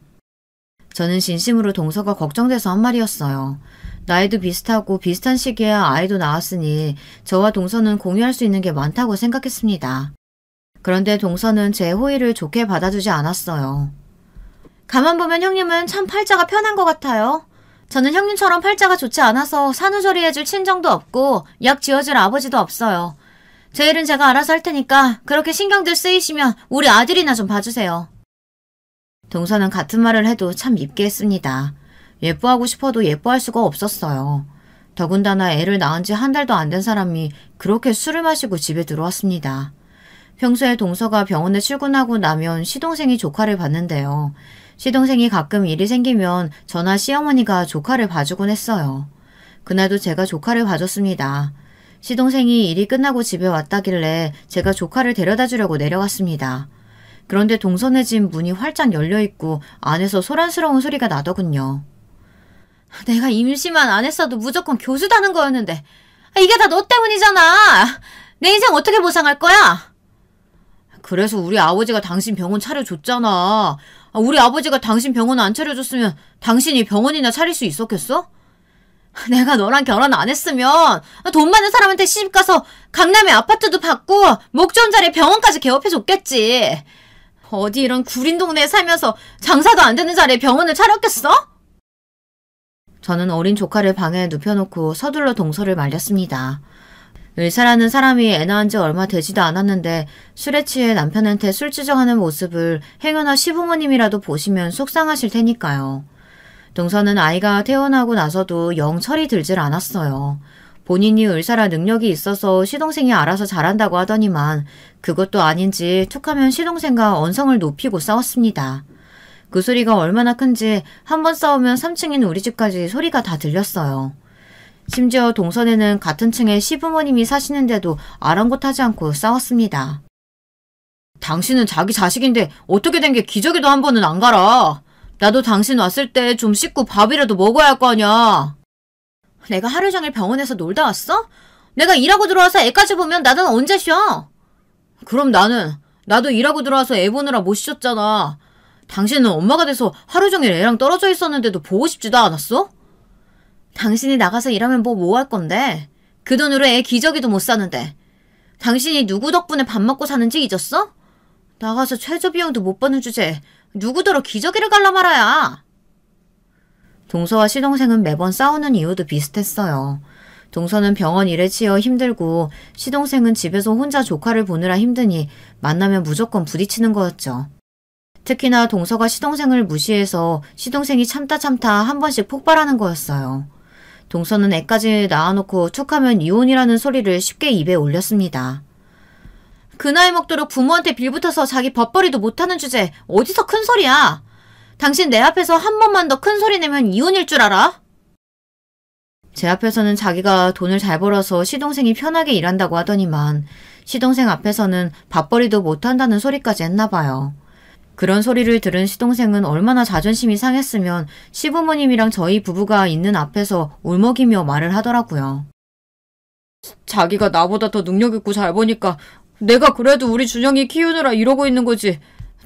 저는 진심으로 동서가 걱정돼서 한 말이었어요. 나이도 비슷하고 비슷한 시기에 아이도 낳았으니 저와 동서는 공유할 수 있는 게 많다고 생각했습니다. 그런데 동서는 제 호의를 좋게 받아주지 않았어요. 가만 보면 형님은 참 팔자가 편한 것 같아요. 저는 형님처럼 팔자가 좋지 않아서 산후조리 해줄 친정도 없고 약 지어줄 아버지도 없어요. 제 일은 제가 알아서 할 테니까 그렇게 신경들 쓰이시면 우리 아들이나 좀 봐주세요. 동서는 같은 말을 해도 참 밉게 했습니다. 예뻐하고 싶어도 예뻐할 수가 없었어요. 더군다나 애를 낳은 지 한 달도 안 된 사람이 그렇게 술을 마시고 집에 들어왔습니다. 평소에 동서가 병원에 출근하고 나면 시동생이 조카를 봤는데요. 시동생이 가끔 일이 생기면 저나 시어머니가 조카를 봐주곤 했어요. 그날도 제가 조카를 봐줬습니다. 시동생이 일이 끝나고 집에 왔다길래 제가 조카를 데려다 주려고 내려갔습니다. 그런데 동서네 집 문이 활짝 열려있고 안에서 소란스러운 소리가 나더군요. 내가 임시만 안 했어도 무조건 교수다는 거였는데 이게 다 너 때문이잖아. 내 인생 어떻게 보상할 거야? 그래서 우리 아버지가 당신 병원 차려줬잖아. 우리 아버지가 당신 병원 안 차려줬으면 당신이 병원이나 차릴 수 있었겠어? 내가 너랑 결혼 안 했으면 돈 많은 사람한테 시집가서 강남에 아파트도 받고 목 좋은 자리에 병원까지 개업해줬겠지. 어디 이런 구린 동네에 살면서 장사도 안 되는 자리에 병원을 차렸겠어? 저는 어린 조카를 방에 눕혀놓고 서둘러 동서를 말렸습니다. 의사라는 사람이 애 낳은 지 얼마 되지도 않았는데 술에 취해 남편한테 술주정하는 모습을 행여나 시부모님이라도 보시면 속상하실 테니까요. 동서는 아이가 태어나고 나서도 영 철이 들질 않았어요. 본인이 의사라 능력이 있어서 시동생이 알아서 잘한다고 하더니만 그것도 아닌지 툭하면 시동생과 언성을 높이고 싸웠습니다. 그 소리가 얼마나 큰지 한 번 싸우면 3층인 우리 집까지 소리가 다 들렸어요. 심지어 동선에는 같은 층에 시부모님이 사시는데도 아랑곳하지 않고 싸웠습니다. 당신은 자기 자식인데 어떻게 된 게 기저귀도 한 번은 안 갈아. 나도 당신 왔을 때 좀 씻고 밥이라도 먹어야 할 거 아니야. 내가 하루 종일 병원에서 놀다 왔어? 내가 일하고 들어와서 애까지 보면 나는 언제 쉬어? 그럼 나도 일하고 들어와서 애 보느라 못 쉬었잖아. 당신은 엄마가 돼서 하루 종일 애랑 떨어져 있었는데도 보고 싶지도 않았어? 당신이 나가서 일하면 뭐 할 건데? 그 돈으로 애 기저귀도 못 사는데. 당신이 누구 덕분에 밥 먹고 사는지 잊었어? 나가서 최저 비용도 못 버는 주제에 누구더러 기저귀를 갈라 말아야. 동서와 시동생은 매번 싸우는 이유도 비슷했어요. 동서는 병원 일에 치여 힘들고 시동생은 집에서 혼자 조카를 보느라 힘드니 만나면 무조건 부딪히는 거였죠. 특히나 동서가 시동생을 무시해서 시동생이 참다 한 번씩 폭발하는 거였어요. 동서는 애까지 낳아놓고 툭하면 이혼이라는 소리를 쉽게 입에 올렸습니다. 그 나이 먹도록 부모한테 빌붙어서 자기 밥벌이도 못하는 주제에 어디서 큰 소리야. 당신 내 앞에서 한 번만 더 큰 소리 내면 이혼일 줄 알아? 제 앞에서는 자기가 돈을 잘 벌어서 시동생이 편하게 일한다고 하더니만 시동생 앞에서는 밥벌이도 못한다는 소리까지 했나 봐요. 그런 소리를 들은 시동생은 얼마나 자존심이 상했으면 시부모님이랑 저희 부부가 있는 앞에서 울먹이며 말을 하더라고요. 자기가 나보다 더 능력 있고 잘 보니까 내가 그래도 우리 준영이 키우느라 이러고 있는 거지.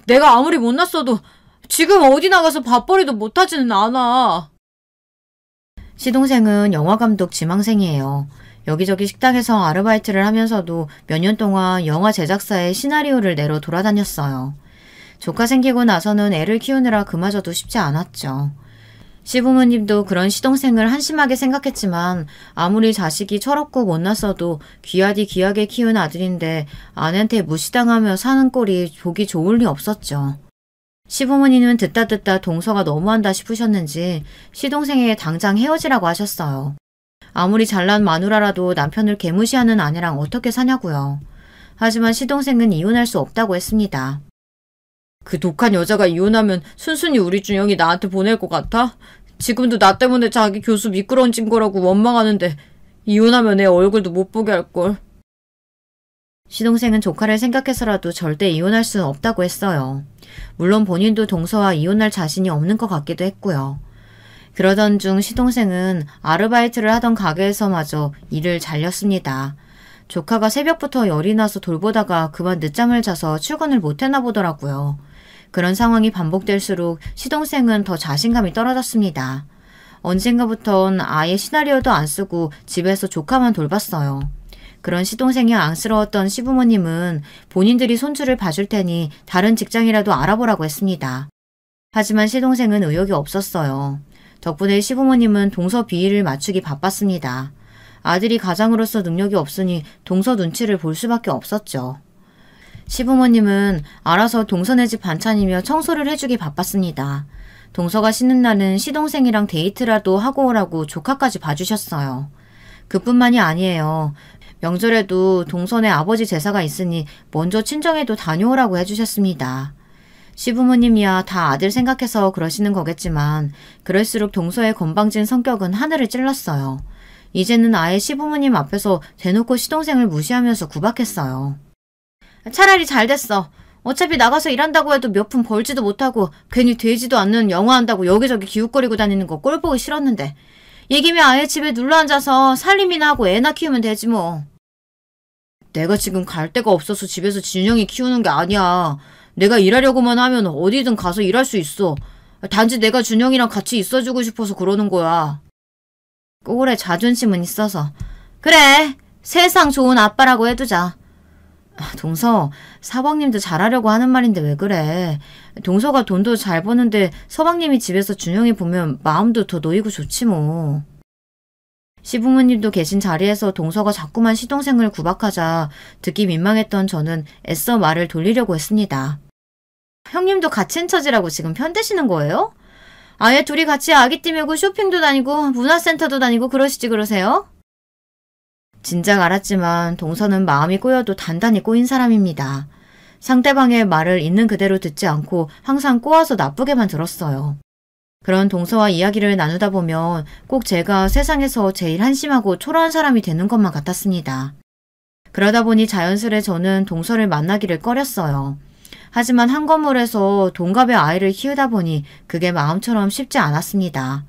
내가 아무리 못났어도 지금 어디 나가서 밥벌이도 못하지는 않아. 시동생은 영화감독 지망생이에요. 여기저기 식당에서 아르바이트를 하면서도 몇 년 동안 영화 제작사에 시나리오를 내러 돌아다녔어요. 조카 생기고 나서는 애를 키우느라 그마저도 쉽지 않았죠. 시부모님도 그런 시동생을 한심하게 생각했지만 아무리 자식이 철없고 못났어도 귀하디 귀하게 키운 아들인데 아내한테 무시당하며 사는 꼴이 보기 좋을 리 없었죠. 시부모님은 듣다 동서가 너무한다 싶으셨는지 시동생에게 당장 헤어지라고 하셨어요. 아무리 잘난 마누라라도 남편을 개무시하는 아내랑 어떻게 사냐고요. 하지만 시동생은 이혼할 수 없다고 했습니다. 그 독한 여자가 이혼하면 순순히 우리 준영이 나한테 보낼 것 같아? 지금도 나 때문에 자기 교수 미끄러진 거라고 원망하는데 이혼하면 내 얼굴도 못 보게 할걸. 시동생은 조카를 생각해서라도 절대 이혼할 수는 없다고 했어요. 물론 본인도 동서와 이혼할 자신이 없는 것 같기도 했고요. 그러던 중 시동생은 아르바이트를 하던 가게에서마저 일을 잘렸습니다. 조카가 새벽부터 열이 나서 돌보다가 그만 늦잠을 자서 출근을 못했나 보더라고요. 그런 상황이 반복될수록 시동생은 더 자신감이 떨어졌습니다. 언젠가부턴 아예 시나리오도 안 쓰고 집에서 조카만 돌봤어요. 그런 시동생이 안쓰러웠던 시부모님은 본인들이 손주를 봐줄 테니 다른 직장이라도 알아보라고 했습니다. 하지만 시동생은 의욕이 없었어요. 덕분에 시부모님은 동서 비위를 맞추기 바빴습니다. 아들이 가장으로서 능력이 없으니 동서 눈치를 볼 수밖에 없었죠. 시부모님은 알아서 동서네 집 반찬이며 청소를 해주기 바빴습니다. 동서가 쉬는 날은 시동생이랑 데이트라도 하고 오라고 조카까지 봐주셨어요. 그뿐만이 아니에요. 명절에도 동서네 아버지 제사가 있으니 먼저 친정에도 다녀오라고 해주셨습니다. 시부모님이야 다 아들 생각해서 그러시는 거겠지만 그럴수록 동서의 건방진 성격은 하늘을 찔렀어요. 이제는 아예 시부모님 앞에서 대놓고 시동생을 무시하면서 구박했어요. 차라리 잘 됐어. 어차피 나가서 일한다고 해도 몇 푼 벌지도 못하고 괜히 되지도 않는 영화 한다고 여기저기 기웃거리고 다니는 거 꼴 보기 싫었는데 이 김에 아예 집에 눌러앉아서 살림이나 하고 애나 키우면 되지 뭐. 내가 지금 갈 데가 없어서 집에서 진영이 키우는 게 아니야. 내가 일하려고만 하면 어디든 가서 일할 수 있어. 단지 내가 준영이랑 같이 있어주고 싶어서 그러는 거야. 꼬울에 자존심은 있어서. 그래, 세상 좋은 아빠라고 해두자. 동서, 사방님도 잘하려고 하는 말인데 왜 그래. 동서가 돈도 잘 버는데 서방님이 집에서 준영이 보면 마음도 더 놓이고 좋지 뭐. 시부모님도 계신 자리에서 동서가 자꾸만 시동생을 구박하자 듣기 민망했던 저는 애써 말을 돌리려고 했습니다. 형님도 같은 처지라고 지금 편드시는 거예요? 아예 둘이 같이 아기띠 메고 쇼핑도 다니고 문화센터도 다니고 그러시지 그러세요? 진작 알았지만 동서는 마음이 꼬여도 단단히 꼬인 사람입니다. 상대방의 말을 있는 그대로 듣지 않고 항상 꼬아서 나쁘게만 들었어요. 그런 동서와 이야기를 나누다 보면 꼭 제가 세상에서 제일 한심하고 초라한 사람이 되는 것만 같았습니다. 그러다 보니 자연스레 저는 동서를 만나기를 꺼렸어요. 하지만 한 건물에서 동갑의 아이를 키우다 보니 그게 마음처럼 쉽지 않았습니다.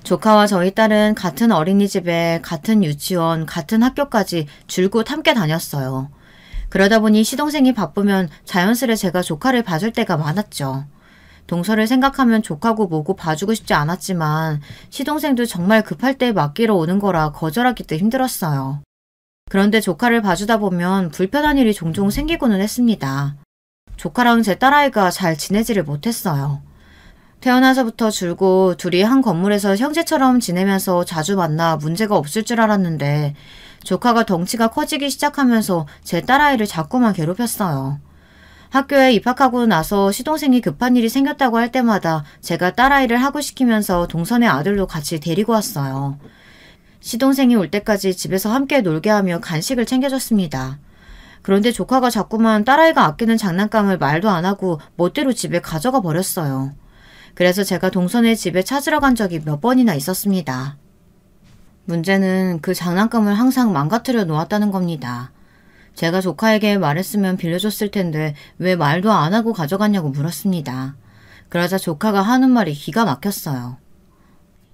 조카와 저희 딸은 같은 어린이집에 같은 유치원, 같은 학교까지 줄곧 함께 다녔어요. 그러다 보니 시동생이 바쁘면 자연스레 제가 조카를 봐줄 때가 많았죠. 동서를 생각하면 조카고 뭐고 봐주고 싶지 않았지만 시동생도 정말 급할 때 맡기러 오는 거라 거절하기도 힘들었어요. 그런데 조카를 봐주다 보면 불편한 일이 종종 생기고는 했습니다. 조카랑 제 딸아이가 잘 지내지를 못했어요. 태어나서부터 줄곧 둘이 한 건물에서 형제처럼 지내면서 자주 만나 문제가 없을 줄 알았는데 조카가 덩치가 커지기 시작하면서 제 딸아이를 자꾸만 괴롭혔어요. 학교에 입학하고 나서 시동생이 급한 일이 생겼다고 할 때마다 제가 딸아이를 하고 시키면서 동선의 아들도 같이 데리고 왔어요. 시동생이 올 때까지 집에서 함께 놀게 하며 간식을 챙겨줬습니다. 그런데 조카가 자꾸만 딸아이가 아끼는 장난감을 말도 안 하고 멋대로 집에 가져가 버렸어요. 그래서 제가 동선의 집에 찾으러 간 적이 몇 번이나 있었습니다. 문제는 그 장난감을 항상 망가뜨려 놓았다는 겁니다. 제가 조카에게 말했으면 빌려줬을 텐데 왜 말도 안 하고 가져갔냐고 물었습니다. 그러자 조카가 하는 말이 기가 막혔어요.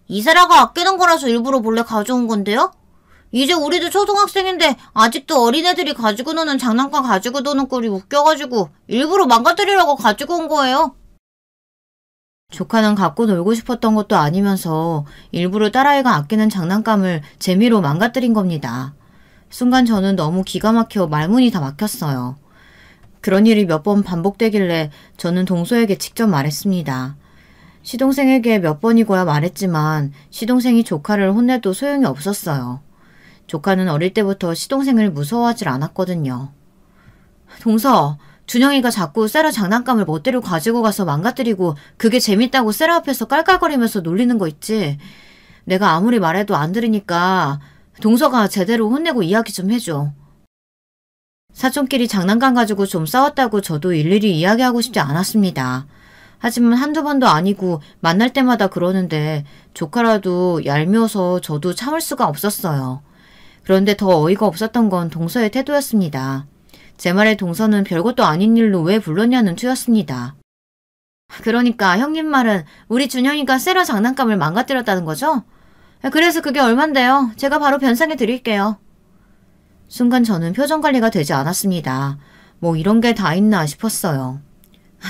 이세라가 아끼는 거라서 일부러 몰래 가져온 건데요? 이제 우리도 초등학생인데 아직도 어린애들이 가지고 노는 장난감 가지고 노는 꼴이 웃겨가지고 일부러 망가뜨리려고 가지고 온 거예요. 조카는 갖고 놀고 싶었던 것도 아니면서 일부러 딸아이가 아끼는 장난감을 재미로 망가뜨린 겁니다. 순간 저는 너무 기가 막혀 말문이 다 막혔어요. 그런 일이 몇 번 반복되길래 저는 동서에게 직접 말했습니다. 시동생에게 몇 번이고야 말했지만 시동생이 조카를 혼내도 소용이 없었어요. 조카는 어릴 때부터 시동생을 무서워하질 않았거든요. 동서, 준영이가 자꾸 세라 장난감을 멋대로 가지고 가서 망가뜨리고 그게 재밌다고 세라 앞에서 깔깔거리면서 놀리는 거 있지? 내가 아무리 말해도 안 들으니까 동서가 제대로 혼내고 이야기 좀 해줘. 사촌끼리 장난감 가지고 좀 싸웠다고 저도 일일이 이야기하고 싶지 않았습니다. 하지만 한두 번도 아니고 만날 때마다 그러는데 조카라도 얄미워서 저도 참을 수가 없었어요. 그런데 더 어이가 없었던 건 동서의 태도였습니다. 제 말에 동서는 별것도 아닌 일로 왜 불렀냐는 투였습니다. 그러니까 형님 말은 우리 준영이가 세라 장난감을 망가뜨렸다는 거죠? 그래서 그게 얼만데요? 제가 바로 변상해 드릴게요. 순간 저는 표정 관리가 되지 않았습니다. 뭐 이런 게 다 있나 싶었어요.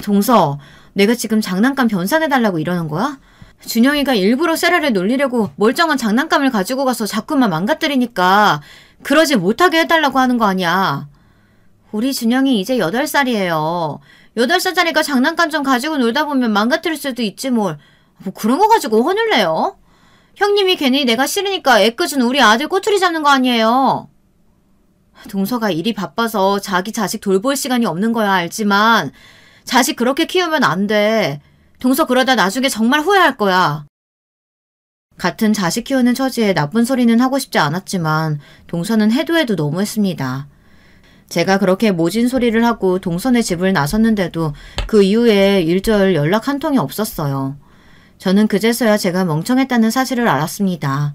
동서, 내가 지금 장난감 변상해달라고 이러는 거야? 준영이가 일부러 세라를 놀리려고 멀쩡한 장난감을 가지고 가서 자꾸만 망가뜨리니까 그러지 못하게 해달라고 하는 거 아니야. 우리 준영이 이제 8살이에요. 8살짜리가 장난감 좀 가지고 놀다 보면 망가뜨릴 수도 있지 뭘. 뭐 그런 거 가지고 혼을 내요? 형님이 괜히 내가 싫으니까 애꿎은 우리 아들 꼬투리 잡는 거 아니에요. 동서가 일이 바빠서 자기 자식 돌볼 시간이 없는 거야 알지만 자식 그렇게 키우면 안 돼. 동서 그러다 나중에 정말 후회할 거야. 같은 자식 키우는 처지에 나쁜 소리는 하고 싶지 않았지만 동서는 해도 해도 너무했습니다. 제가 그렇게 모진 소리를 하고 동선의 집을 나섰는데도 그 이후에 일절 연락 한 통이 없었어요. 저는 그제서야 제가 멍청했다는 사실을 알았습니다.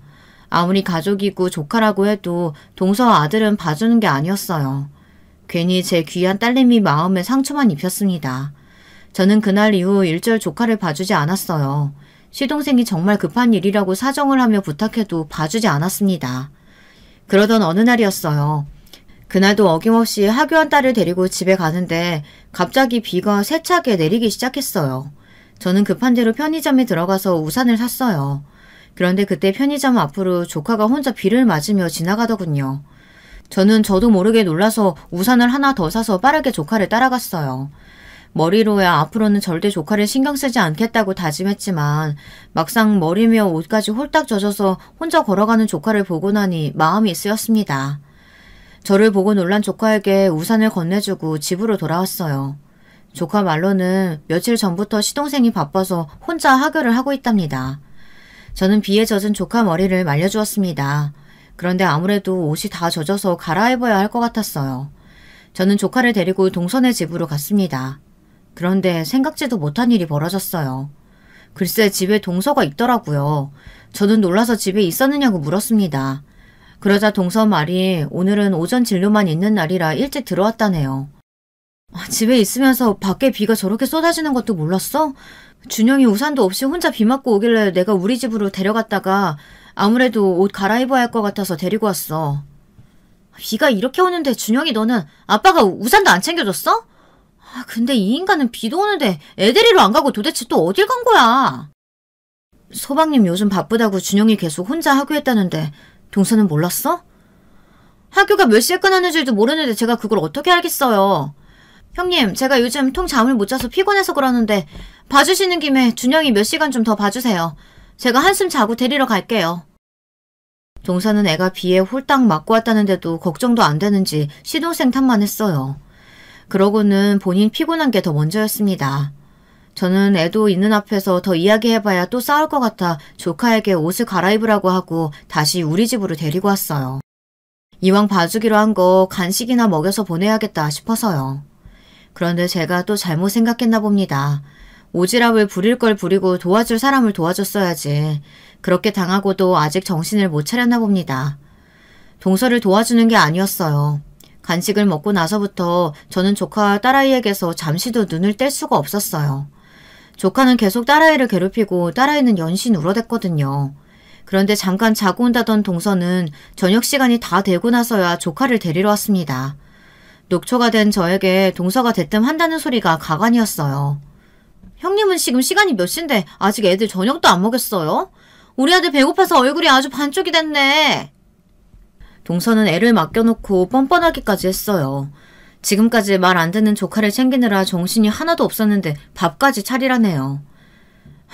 아무리 가족이고 조카라고 해도 동서 아들은 봐주는 게 아니었어요. 괜히 제 귀한 딸내미 마음에 상처만 입혔습니다. 저는 그날 이후 일절 조카를 봐주지 않았어요. 시동생이 정말 급한 일이라고 사정을 하며 부탁해도 봐주지 않았습니다. 그러던 어느 날이었어요. 그날도 어김없이 하교한 딸을 데리고 집에 가는데 갑자기 비가 세차게 내리기 시작했어요. 저는 급한 대로 편의점에 들어가서 우산을 샀어요. 그런데 그때 편의점 앞으로 조카가 혼자 비를 맞으며 지나가더군요. 저도 모르게 놀라서 우산을 하나 더 사서 빠르게 조카를 따라갔어요. 머리로야 앞으로는 절대 조카를 신경 쓰지 않겠다고 다짐했지만 막상 머리며 옷까지 홀딱 젖어서 혼자 걸어가는 조카를 보고 나니 마음이 쓰였습니다. 저를 보고 놀란 조카에게 우산을 건네주고 집으로 돌아왔어요. 조카 말로는 며칠 전부터 시동생이 바빠서 혼자 하교를 하고 있답니다. 저는 비에 젖은 조카 머리를 말려주었습니다. 그런데 아무래도 옷이 다 젖어서 갈아입어야 할 것 같았어요. 저는 조카를 데리고 동선의 집으로 갔습니다. 그런데 생각지도 못한 일이 벌어졌어요. 글쎄 집에 동서가 있더라고요. 저는 놀라서 집에 있었느냐고 물었습니다. 그러자 동서 말이 오늘은 오전 진료만 있는 날이라 일찍 들어왔다네요. 집에 있으면서 밖에 비가 저렇게 쏟아지는 것도 몰랐어? 준영이 우산도 없이 혼자 비 맞고 오길래 내가 우리 집으로 데려갔다가 아무래도 옷 갈아입어야 할 것 같아서 데리고 왔어. 비가 이렇게 오는데 준영이 너는 아빠가 우산도 안 챙겨줬어? 근데 이 인간은 비도 오는데 애 데리러 안 가고 도대체 또 어딜 간 거야? 소방님 요즘 바쁘다고 준영이 계속 혼자 하교했다는데 동서는 몰랐어? 학교가 몇 시에 끝나는 줄도 모르는데 제가 그걸 어떻게 알겠어요. 형님, 제가 요즘 통 잠을 못 자서 피곤해서 그러는데 봐주시는 김에 준영이 몇 시간 좀 더 봐주세요. 제가 한숨 자고 데리러 갈게요. 동서는 애가 비에 홀딱 맞고 왔다는데도 걱정도 안 되는지 시동생 탓만 했어요. 그러고는 본인 피곤한 게 더 먼저였습니다. 저는 애도 있는 앞에서 더 이야기해봐야 또 싸울 것 같아 조카에게 옷을 갈아입으라고 하고 다시 우리 집으로 데리고 왔어요. 이왕 봐주기로 한 거 간식이나 먹여서 보내야겠다 싶어서요. 그런데 제가 또 잘못 생각했나 봅니다. 오지랖을 부릴 걸 부리고 도와줄 사람을 도와줬어야지. 그렇게 당하고도 아직 정신을 못 차렸나 봅니다. 동서를 도와주는 게 아니었어요. 간식을 먹고 나서부터 저는 조카 딸아이에게서 잠시도 눈을 뗄 수가 없었어요. 조카는 계속 딸아이를 괴롭히고 딸아이는 연신 울어댔거든요. 그런데 잠깐 자고 온다던 동서는 저녁 시간이 다 되고 나서야 조카를 데리러 왔습니다. 녹초가 된 저에게 동서가 대뜸 한다는 소리가 가관이었어요. 형님은 지금 시간이 몇 시인데 아직 애들 저녁도 안 먹였어요? 우리 아들 배고파서 얼굴이 아주 반쪽이 됐네. 동서는 애를 맡겨놓고 뻔뻔하기까지 했어요. 지금까지 말 안 듣는 조카를 챙기느라 정신이 하나도 없었는데 밥까지 차리라네요.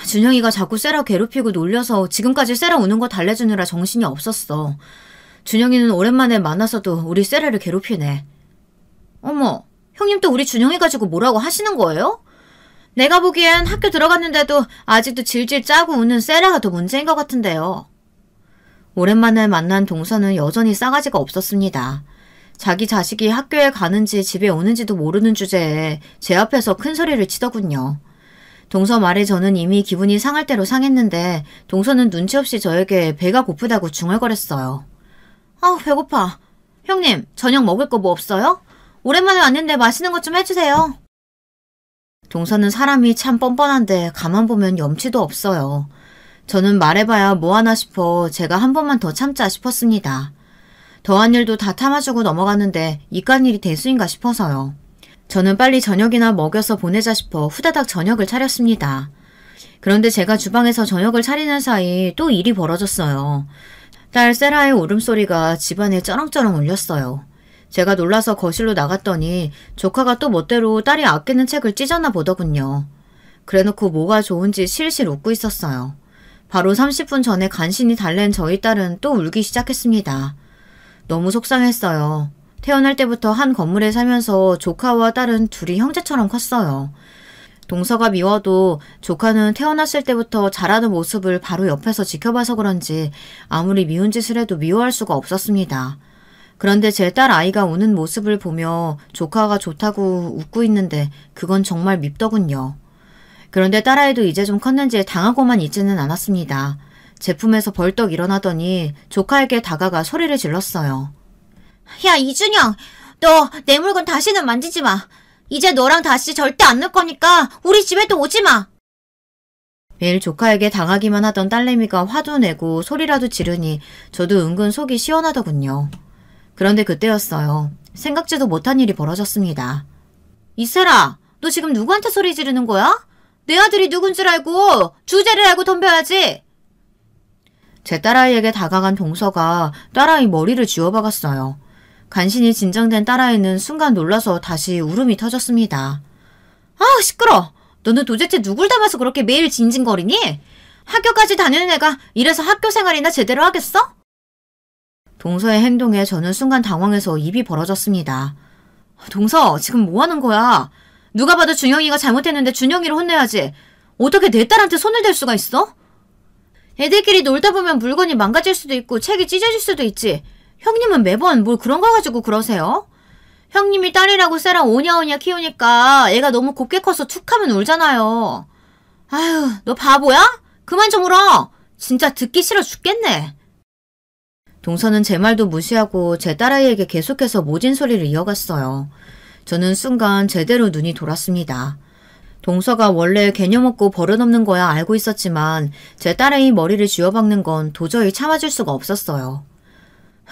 준영이가 자꾸 세라 괴롭히고 놀려서 지금까지 세라 우는 거 달래주느라 정신이 없었어. 준영이는 오랜만에 만나서도 우리 세라를 괴롭히네. 어머, 형님 또 우리 준영이 가지고 뭐라고 하시는 거예요? 내가 보기엔 학교 들어갔는데도 아직도 질질 짜고 우는 세라가 더 문제인 것 같은데요. 오랜만에 만난 동서는 여전히 싸가지가 없었습니다. 자기 자식이 학교에 가는지 집에 오는지도 모르는 주제에 제 앞에서 큰 소리를 치더군요. 동서 말에 저는 이미 기분이 상할 대로 상했는데 동서는 눈치 없이 저에게 배가 고프다고 중얼거렸어요. 아우 배고파. 형님 저녁 먹을 거 뭐 없어요? 오랜만에 왔는데 맛있는 것 좀 해주세요. 동서는 사람이 참 뻔뻔한데 가만 보면 염치도 없어요. 저는 말해봐야 뭐하나 싶어 제가 한 번만 더 참자 싶었습니다. 더한 일도 다 참아주고 넘어갔는데 이깟 일이 대수인가 싶어서요. 저는 빨리 저녁이나 먹여서 보내자 싶어 후다닥 저녁을 차렸습니다. 그런데 제가 주방에서 저녁을 차리는 사이 또 일이 벌어졌어요. 딸 세라의 울음소리가 집안에 쩌렁쩌렁 울렸어요. 제가 놀라서 거실로 나갔더니 조카가 또 멋대로 딸이 아끼는 책을 찢었나 보더군요. 그래놓고 뭐가 좋은지 실실 웃고 있었어요. 바로 30분 전에 간신히 달랜 저희 딸은 또 울기 시작했습니다. 너무 속상했어요. 태어날 때부터 한 건물에 살면서 조카와 딸은 둘이 형제처럼 컸어요. 동서가 미워도 조카는 태어났을 때부터 자라는 모습을 바로 옆에서 지켜봐서 그런지 아무리 미운 짓을 해도 미워할 수가 없었습니다. 그런데 제 딸 아이가 우는 모습을 보며 조카가 좋다고 웃고 있는데 그건 정말 밉더군요. 그런데 딸아이도 이제 좀 컸는지 당하고만 있지는 않았습니다. 제품에서 벌떡 일어나더니 조카에게 다가가 소리를 질렀어요. 야, 이준영! 너 내 물건 다시는 만지지 마! 이제 너랑 다시 절대 안 놀 거니까 우리 집에도 오지 마! 매일 조카에게 당하기만 하던 딸내미가 화도 내고 소리라도 지르니 저도 은근 속이 시원하더군요. 그런데 그때였어요. 생각지도 못한 일이 벌어졌습니다. 이세라, 너 지금 누구한테 소리 지르는 거야? 내 아들이 누군 줄 알고 주제를 알고 덤벼야지. 제 딸아이에게 다가간 동서가 딸아이 머리를 쥐어박았어요. 간신히 진정된 딸아이는 순간 놀라서 다시 울음이 터졌습니다. 아, 시끄러! 너는 도대체 누굴 닮아서 그렇게 매일 징징거리니? 학교까지 다니는 애가 이래서 학교 생활이나 제대로 하겠어? 동서의 행동에 저는 순간 당황해서 입이 벌어졌습니다. 동서, 지금 뭐 하는 거야? 누가 봐도 준영이가 잘못했는데 준영이를 혼내야지. 어떻게 내 딸한테 손을 댈 수가 있어? 애들끼리 놀다 보면 물건이 망가질 수도 있고 책이 찢어질 수도 있지. 형님은 매번 뭘 그런 거 가지고 그러세요? 형님이 딸이라고 쎄랑 오냐오냐 키우니까 애가 너무 곱게 커서 툭하면 울잖아요. 아휴, 너 바보야? 그만 좀 울어. 진짜 듣기 싫어 죽겠네. 동서는 제 말도 무시하고 제 딸아이에게 계속해서 모진 소리를 이어갔어요. 저는 순간 제대로 눈이 돌았습니다. 동서가 원래 개념 없고 버릇없는 거야 알고 있었지만 제 딸의 머리를 쥐어박는 건 도저히 참아줄 수가 없었어요.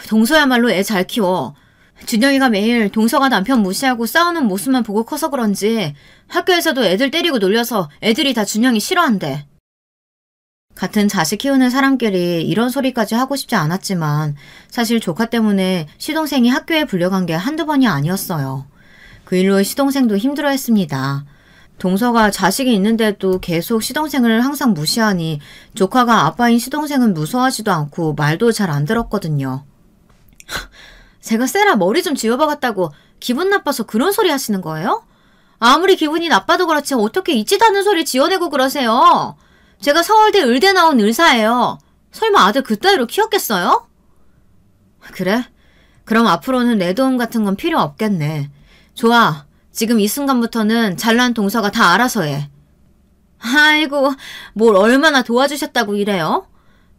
동서야말로 애 잘 키워. 준영이가 매일 동서가 남편 무시하고 싸우는 모습만 보고 커서 그런지 학교에서도 애들 때리고 놀려서 애들이 다 준영이 싫어한대. 같은 자식 키우는 사람끼리 이런 소리까지 하고 싶지 않았지만 사실 조카 때문에 시동생이 학교에 불려간 게 한두 번이 아니었어요. 그 일로 시동생도 힘들어했습니다. 동서가 자식이 있는데도 계속 시동생을 항상 무시하니 조카가 아빠인 시동생은 무서워하지도 않고 말도 잘 안 들었거든요. 제가 쎄라 머리 좀 쥐어박았다고 기분 나빠서 그런 소리 하시는 거예요? 아무리 기분이 나빠도 그렇지 어떻게 있지도 않은 소리 지어내고 그러세요? 제가 서울대 의대 나온 의사예요. 설마 아들 그따위로 키웠겠어요? 그래? 그럼 앞으로는 내 도움 같은 건 필요 없겠네. 좋아. 지금 이 순간부터는 잘난 동서가 다 알아서 해. 아이고, 뭘 얼마나 도와주셨다고 이래요?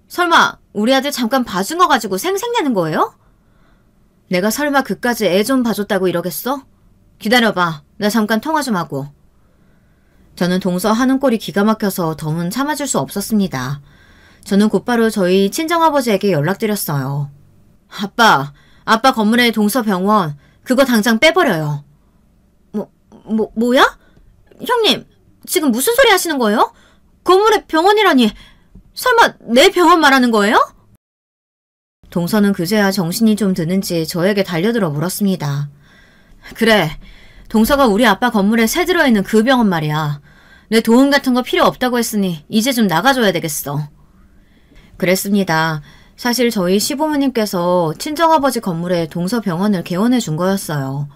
설마 우리 아들 잠깐 봐준 거 가지고 생색내는 거예요? 내가 설마 그까지 애 좀 봐줬다고 이러겠어? 기다려봐. 나 잠깐 통화 좀 하고. 저는 동서 하는 꼴이 기가 막혀서 더는 참아줄 수 없었습니다. 저는 곧바로 저희 친정아버지에게 연락드렸어요. 아빠 건물에 동서 병원 그거 당장 빼버려요. 뭐야? 형님, 지금 무슨 소리 하시는 거예요? 건물에 병원이라니, 설마 내 병원 말하는 거예요? 동서는 그제야 정신이 좀 드는지 저에게 달려들어 물었습니다. 그래, 동서가 우리 아빠 건물에 새 들어있는 그 병원 말이야. 내 도움 같은 거 필요 없다고 했으니 이제 좀 나가줘야 되겠어. 그랬습니다. 사실 저희 시부모님께서 친정아버지 건물에 동서 병원을 개원해 준 거였어요.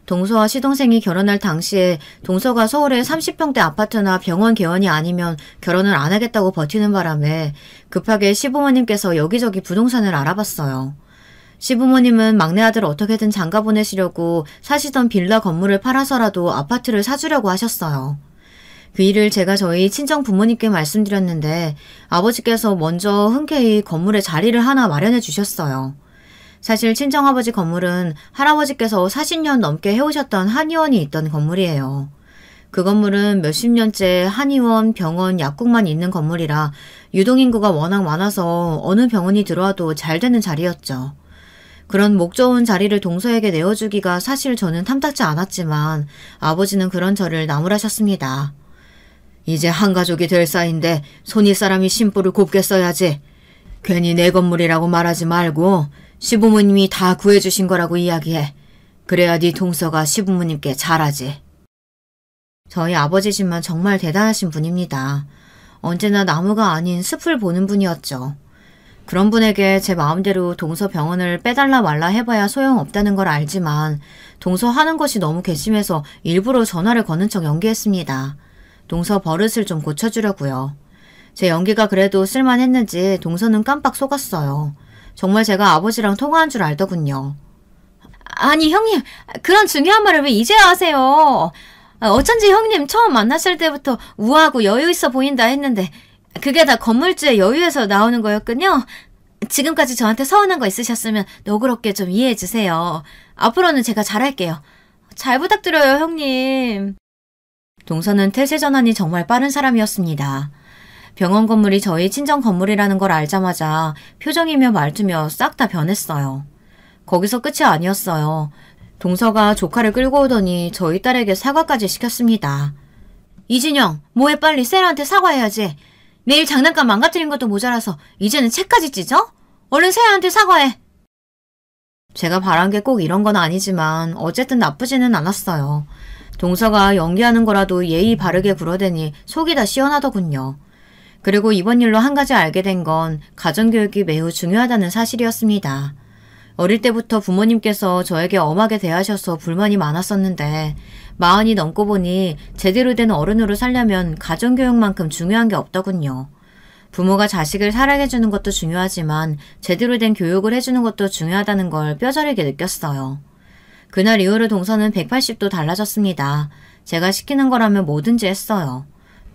동서와 시동생이 결혼할 당시에 동서가 서울에 30평대 아파트나 병원 개원이 아니면 결혼을 안 하겠다고 버티는 바람에 급하게 시부모님께서 여기저기 부동산을 알아봤어요. 시부모님은 막내 아들 어떻게든 장가 보내시려고 사시던 빌라 건물을 팔아서라도 아파트를 사주려고 하셨어요. 그 일을 제가 저희 친정 부모님께 말씀드렸는데 아버지께서 먼저 흔쾌히 건물에 자리를 하나 마련해 주셨어요. 사실 친정아버지 건물은 할아버지께서 40년 넘게 해오셨던 한의원이 있던 건물이에요. 그 건물은 몇십 년째 한의원, 병원, 약국만 있는 건물이라 유동인구가 워낙 많아서 어느 병원이 들어와도 잘 되는 자리였죠. 그런 목 좋은 자리를 동서에게 내어주기가 사실 저는 탐탁지 않았지만 아버지는 그런 저를 나무라셨습니다. 이제 한 가족이 될 사이인데 손이 사람이 심부를 곱게 써야지. 괜히 내 건물이라고 말하지 말고 시부모님이 다 구해주신 거라고 이야기해. 그래야 네 동서가 시부모님께 잘하지. 저희 아버지지만 정말 대단하신 분입니다. 언제나 나무가 아닌 숲을 보는 분이었죠. 그런 분에게 제 마음대로 동서 병원을 빼달라 말라 해봐야 소용없다는 걸 알지만 동서 하는 것이 너무 괘씸해서 일부러 전화를 거는 척 연기했습니다. 동서 버릇을 좀 고쳐주려고요. 제 연기가 그래도 쓸만했는지 동서는 깜빡 속았어요. 정말 제가 아버지랑 통화한 줄 알더군요. 아니 형님, 그런 중요한 말을 왜 이제야 하세요? 어쩐지 형님 처음 만났을 때부터 우아하고 여유 있어 보인다 했는데 그게 다 건물주의 여유에서 나오는 거였군요. 지금까지 저한테 서운한 거 있으셨으면 너그럽게 좀 이해해 주세요. 앞으로는 제가 잘할게요. 잘 부탁드려요, 형님. 동서는 태세 전환이 정말 빠른 사람이었습니다. 병원 건물이 저희 친정 건물이라는 걸 알자마자 표정이며 말투며 싹 다 변했어요. 거기서 끝이 아니었어요. 동서가 조카를 끌고 오더니 저희 딸에게 사과까지 시켰습니다. 이진영, 뭐해 빨리 셀한테 사과해야지. 내일 장난감 망가뜨린 것도 모자라서 이제는 책까지 찢어? 얼른 셀한테 사과해. 제가 바란 게 꼭 이런 건 아니지만 어쨌든 나쁘지는 않았어요. 동서가 연기하는 거라도 예의 바르게 굴어대니 속이 다 시원하더군요. 그리고 이번 일로 한 가지 알게 된 건 가정교육이 매우 중요하다는 사실이었습니다. 어릴 때부터 부모님께서 저에게 엄하게 대하셔서 불만이 많았었는데 40이 넘고 보니 제대로 된 어른으로 살려면 가정교육만큼 중요한 게 없더군요. 부모가 자식을 사랑해주는 것도 중요하지만 제대로 된 교육을 해주는 것도 중요하다는 걸 뼈저리게 느꼈어요. 그날 이후로 동서는 180도 달라졌습니다. 제가 시키는 거라면 뭐든지 했어요.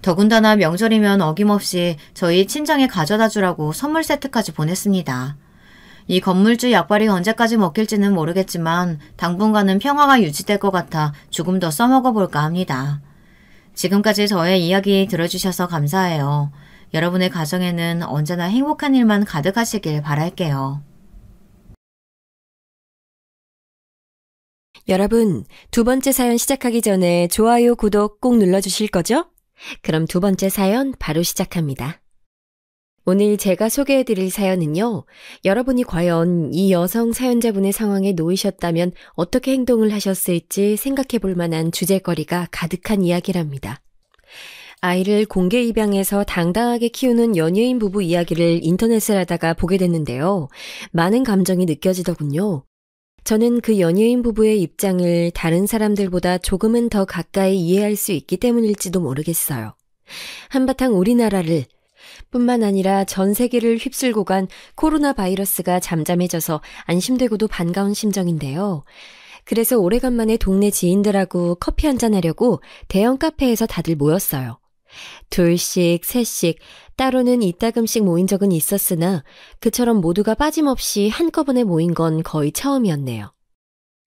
더군다나 명절이면 어김없이 저희 친정에 가져다 주라고 선물 세트까지 보냈습니다. 이 건물주 약발이 언제까지 먹힐지는 모르겠지만 당분간은 평화가 유지될 것 같아 조금 더 써먹어 볼까 합니다. 지금까지 저의 이야기 들어주셔서 감사해요. 여러분의 가정에는 언제나 행복한 일만 가득하시길 바랄게요. 여러분, 두 번째 사연 시작하기 전에 좋아요, 구독 꼭 눌러주실 거죠? 그럼 두 번째 사연 바로 시작합니다. 오늘 제가 소개해드릴 사연은요. 여러분이 과연 이 여성 사연자분의 상황에 놓이셨다면 어떻게 행동을 하셨을지 생각해 볼 만한 주제거리가 가득한 이야기랍니다. 아이를 공개 입양해서 당당하게 키우는 연예인 부부 이야기를 인터넷을 하다가 보게 됐는데요. 많은 감정이 느껴지더군요. 저는 그 연예인 부부의 입장을 다른 사람들보다 조금은 더 가까이 이해할 수 있기 때문일지도 모르겠어요. 한바탕 우리나라를 뿐만 아니라 전 세계를 휩쓸고 간 코로나 바이러스가 잠잠해져서 안심되고도 반가운 심정인데요. 그래서 오래간만에 동네 지인들하고 커피 한잔 하려고 대형 카페에서 다들 모였어요. 둘씩, 셋씩, 따로는 이따금씩 모인 적은 있었으나 그처럼 모두가 빠짐없이 한꺼번에 모인 건 거의 처음이었네요.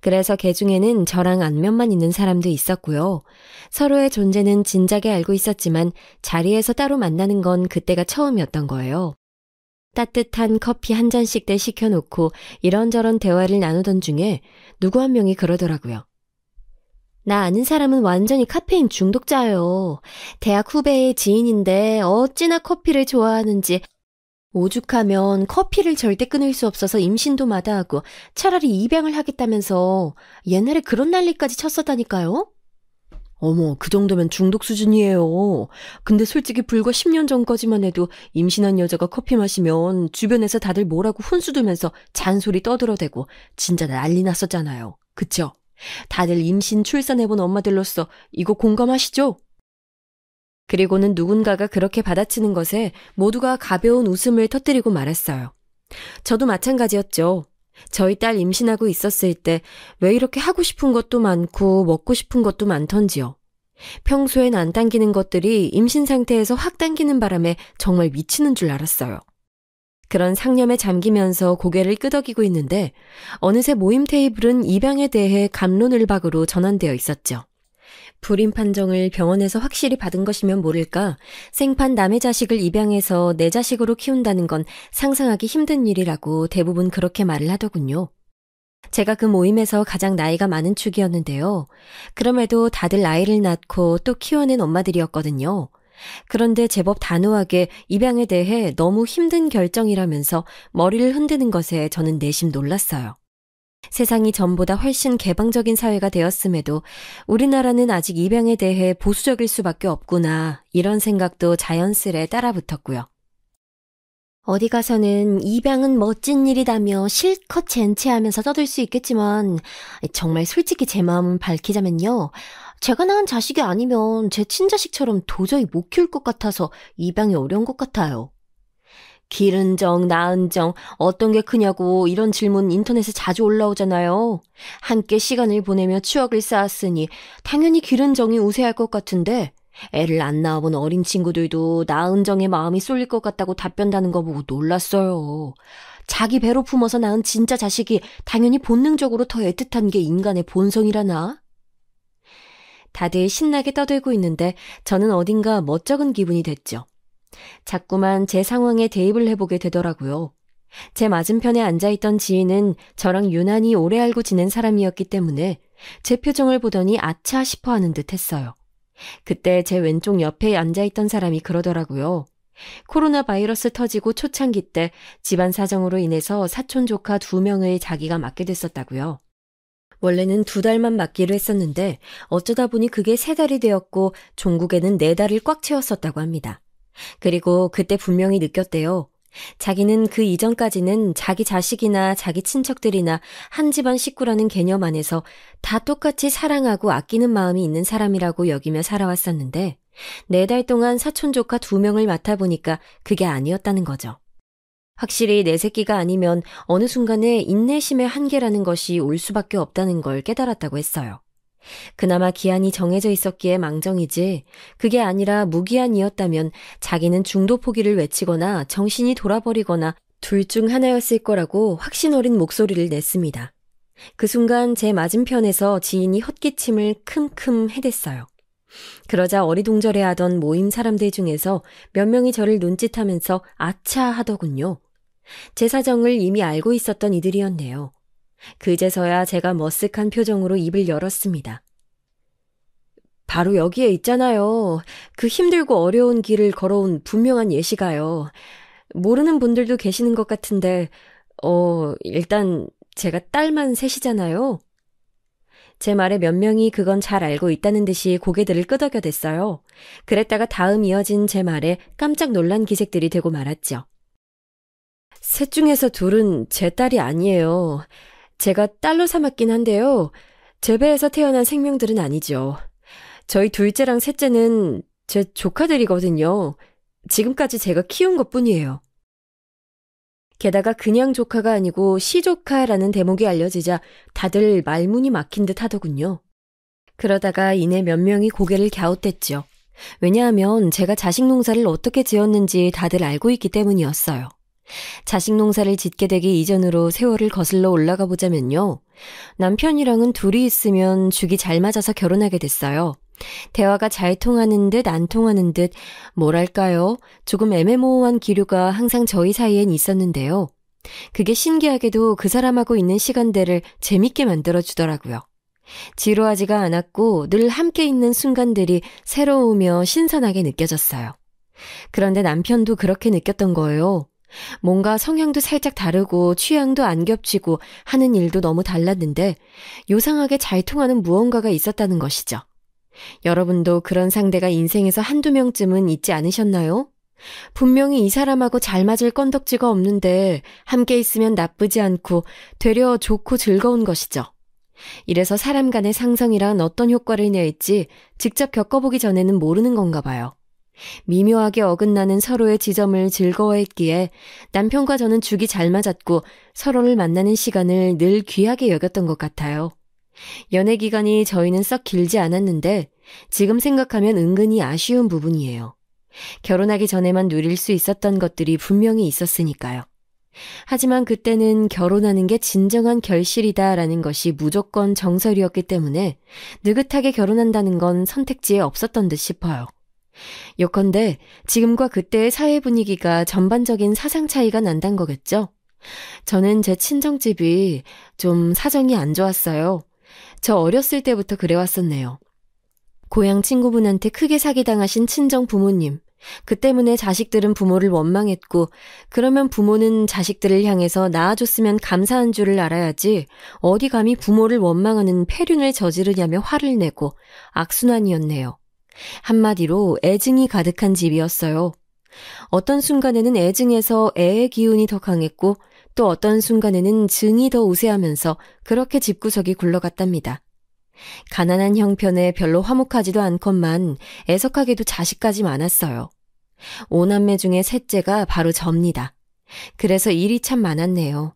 그래서 개중에는 저랑 안면만 있는 사람도 있었고요. 서로의 존재는 진작에 알고 있었지만 자리에서 따로 만나는 건 그때가 처음이었던 거예요. 따뜻한 커피 한 잔씩들 시켜놓고 이런저런 대화를 나누던 중에 누구 한 명이 그러더라고요. 나 아는 사람은 완전히 카페인 중독자예요. 대학 후배의 지인인데 어찌나 커피를 좋아하는지 오죽하면 커피를 절대 끊을 수 없어서 임신도 마다하고 차라리 입양을 하겠다면서 옛날에 그런 난리까지 쳤었다니까요. 어머, 그 정도면 중독 수준이에요. 근데 솔직히 불과 10년 전까지만 해도 임신한 여자가 커피 마시면 주변에서 다들 뭐라고 훈수 두면서 잔소리 떠들어대고 진짜 난리 났었잖아요. 그쵸? 다들 임신 출산해본 엄마들로서 이거 공감하시죠? 그리고는 누군가가 그렇게 받아치는 것에 모두가 가벼운 웃음을 터뜨리고 말았어요. 저도 마찬가지였죠. 저희 딸 임신하고 있었을 때 왜 이렇게 하고 싶은 것도 많고 먹고 싶은 것도 많던지요. 평소엔 안 당기는 것들이 임신 상태에서 확 당기는 바람에 정말 미치는 줄 알았어요. 그런 상념에 잠기면서 고개를 끄덕이고 있는데 어느새 모임 테이블은 입양에 대해 갑론을박으로 전환되어 있었죠. 불임 판정을 병원에서 확실히 받은 것이면 모를까 생판 남의 자식을 입양해서 내 자식으로 키운다는 건 상상하기 힘든 일이라고 대부분 그렇게 말을 하더군요. 제가 그 모임에서 가장 나이가 많은 축이었는데요. 그럼에도 다들 아이를 낳고 또 키워낸 엄마들이었거든요. 그런데 제법 단호하게 입양에 대해 너무 힘든 결정이라면서 머리를 흔드는 것에 저는 내심 놀랐어요. 세상이 전보다 훨씬 개방적인 사회가 되었음에도 우리나라는 아직 입양에 대해 보수적일 수밖에 없구나, 이런 생각도 자연스레 따라붙었고요. 어디 가서는 입양은 멋진 일이다며 실컷 젠치하면서 떠들 수 있겠지만 정말 솔직히 제 마음은 밝히자면요. 제가 낳은 자식이 아니면 제 친자식처럼 도저히 못 키울 것 같아서 입양이 어려운 것 같아요. 기른 정, 낳은 정, 어떤 게 크냐고 이런 질문 인터넷에 자주 올라오잖아요. 함께 시간을 보내며 추억을 쌓았으니 당연히 기른 정이 우세할 것 같은데 애를 안 낳아본 어린 친구들도 낳은 정에 마음이 쏠릴 것 같다고 답변하는 거 보고 놀랐어요. 자기 배로 품어서 낳은 진짜 자식이 당연히 본능적으로 더 애틋한 게 인간의 본성이라나? 다들 신나게 떠들고 있는데 저는 어딘가 멋쩍은 기분이 됐죠. 자꾸만 제 상황에 대입을 해보게 되더라고요. 제 맞은편에 앉아있던 지인은 저랑 유난히 오래 알고 지낸 사람이었기 때문에 제 표정을 보더니 아차 싶어하는 듯 했어요. 그때 제 왼쪽 옆에 앉아있던 사람이 그러더라고요. 코로나 바이러스 터지고 초창기 때 집안 사정으로 인해서 사촌 조카 2명을 자기가 맡게 됐었다고요. 원래는 2달만 맡기로 했었는데 어쩌다 보니 그게 3달이 되었고 종국에는 4달을 꽉 채웠었다고 합니다. 그리고 그때 분명히 느꼈대요. 자기는 그 이전까지는 자기 자식이나 자기 친척들이나 한 집안 식구라는 개념 안에서 다 똑같이 사랑하고 아끼는 마음이 있는 사람이라고 여기며 살아왔었는데 4달 동안 사촌 조카 2명을 맡아보니까 그게 아니었다는 거죠. 확실히 내 새끼가 아니면 어느 순간에 인내심의 한계라는 것이 올 수밖에 없다는 걸 깨달았다고 했어요. 그나마 기한이 정해져 있었기에 망정이지 그게 아니라 무기한이었다면 자기는 중도 포기를 외치거나 정신이 돌아버리거나 둘 중 하나였을 거라고 확신 어린 목소리를 냈습니다. 그 순간 제 맞은편에서 지인이 헛기침을 큼큼 해댔어요. 그러자 어리둥절해하던 모임 사람들 중에서 몇 명이 저를 눈짓하면서 아차 하더군요. 제 사정을 이미 알고 있었던 이들이었네요. 그제서야 제가 머쓱한 표정으로 입을 열었습니다. 바로 여기에 있잖아요. 그 힘들고 어려운 길을 걸어온 분명한 예시가요. 모르는 분들도 계시는 것 같은데 일단 제가 딸만 셋이잖아요. 제 말에 몇 명이 그건 잘 알고 있다는 듯이 고개들을 끄덕여댔어요. 그랬다가 다음 이어진 제 말에 깜짝 놀란 기색들이 되고 말았죠. 셋 중에서 둘은 제 딸이 아니에요. 제가 딸로 삼았긴 한데요. 제 배에서 태어난 생명들은 아니죠. 저희 둘째랑 셋째는 제 조카들이거든요. 지금까지 제가 키운 것뿐이에요. 게다가 그냥 조카가 아니고 시조카라는 대목이 알려지자 다들 말문이 막힌 듯 하더군요. 그러다가 이내 몇 명이 고개를 갸웃댔죠. 왜냐하면 제가 자식 농사를 어떻게 지었는지 다들 알고 있기 때문이었어요. 자식 농사를 짓게 되기 이전으로 세월을 거슬러 올라가 보자면요. 남편이랑은 둘이 있으면 죽이 잘 맞아서 결혼하게 됐어요. 대화가 잘 통하는 듯 안 통하는 듯 뭐랄까요? 조금 애매모호한 기류가 항상 저희 사이엔 있었는데요. 그게 신기하게도 그 사람하고 있는 시간대를 재밌게 만들어주더라고요. 지루하지가 않았고 늘 함께 있는 순간들이 새로우며 신선하게 느껴졌어요. 그런데 남편도 그렇게 느꼈던 거예요. 뭔가 성향도 살짝 다르고 취향도 안 겹치고 하는 일도 너무 달랐는데 요상하게 잘 통하는 무언가가 있었다는 것이죠. 여러분도 그런 상대가 인생에서 한두 명쯤은 있지 않으셨나요? 분명히 이 사람하고 잘 맞을 건덕지가 없는데 함께 있으면 나쁘지 않고 되려 좋고 즐거운 것이죠. 이래서 사람 간의 상성이란 어떤 효과를 낼지 직접 겪어보기 전에는 모르는 건가 봐요. 미묘하게 어긋나는 서로의 지점을 즐거워했기에 남편과 저는 죽이 잘 맞았고 서로를 만나는 시간을 늘 귀하게 여겼던 것 같아요. 연애 기간이 저희는 썩 길지 않았는데 지금 생각하면 은근히 아쉬운 부분이에요. 결혼하기 전에만 누릴 수 있었던 것들이 분명히 있었으니까요. 하지만 그때는 결혼하는 게 진정한 결실이다라는 것이 무조건 정설이었기 때문에 느긋하게 결혼한다는 건 선택지에 없었던 듯 싶어요. 요컨대 지금과 그때의 사회 분위기가 전반적인 사상 차이가 난단 거겠죠? 저는 제 친정집이 좀 사정이 안 좋았어요. 저 어렸을 때부터 그래왔었네요. 고향 친구분한테 크게 사기당하신 친정 부모님. 그 때문에 자식들은 부모를 원망했고, 그러면 부모는 자식들을 향해서 낳아줬으면 감사한 줄을 알아야지 어디 감히 부모를 원망하는 폐륜을 저지르냐며 화를 내고 악순환이었네요. 한마디로 애증이 가득한 집이었어요. 어떤 순간에는 애증에서 애의 기운이 더 강했고, 또 어떤 순간에는 증이 더 우세하면서 그렇게 집구석이 굴러갔답니다. 가난한 형편에 별로 화목하지도 않건만 애석하게도 자식까지 많았어요. 5남매 중에 셋째가 바로 접니다. 그래서 일이 참 많았네요.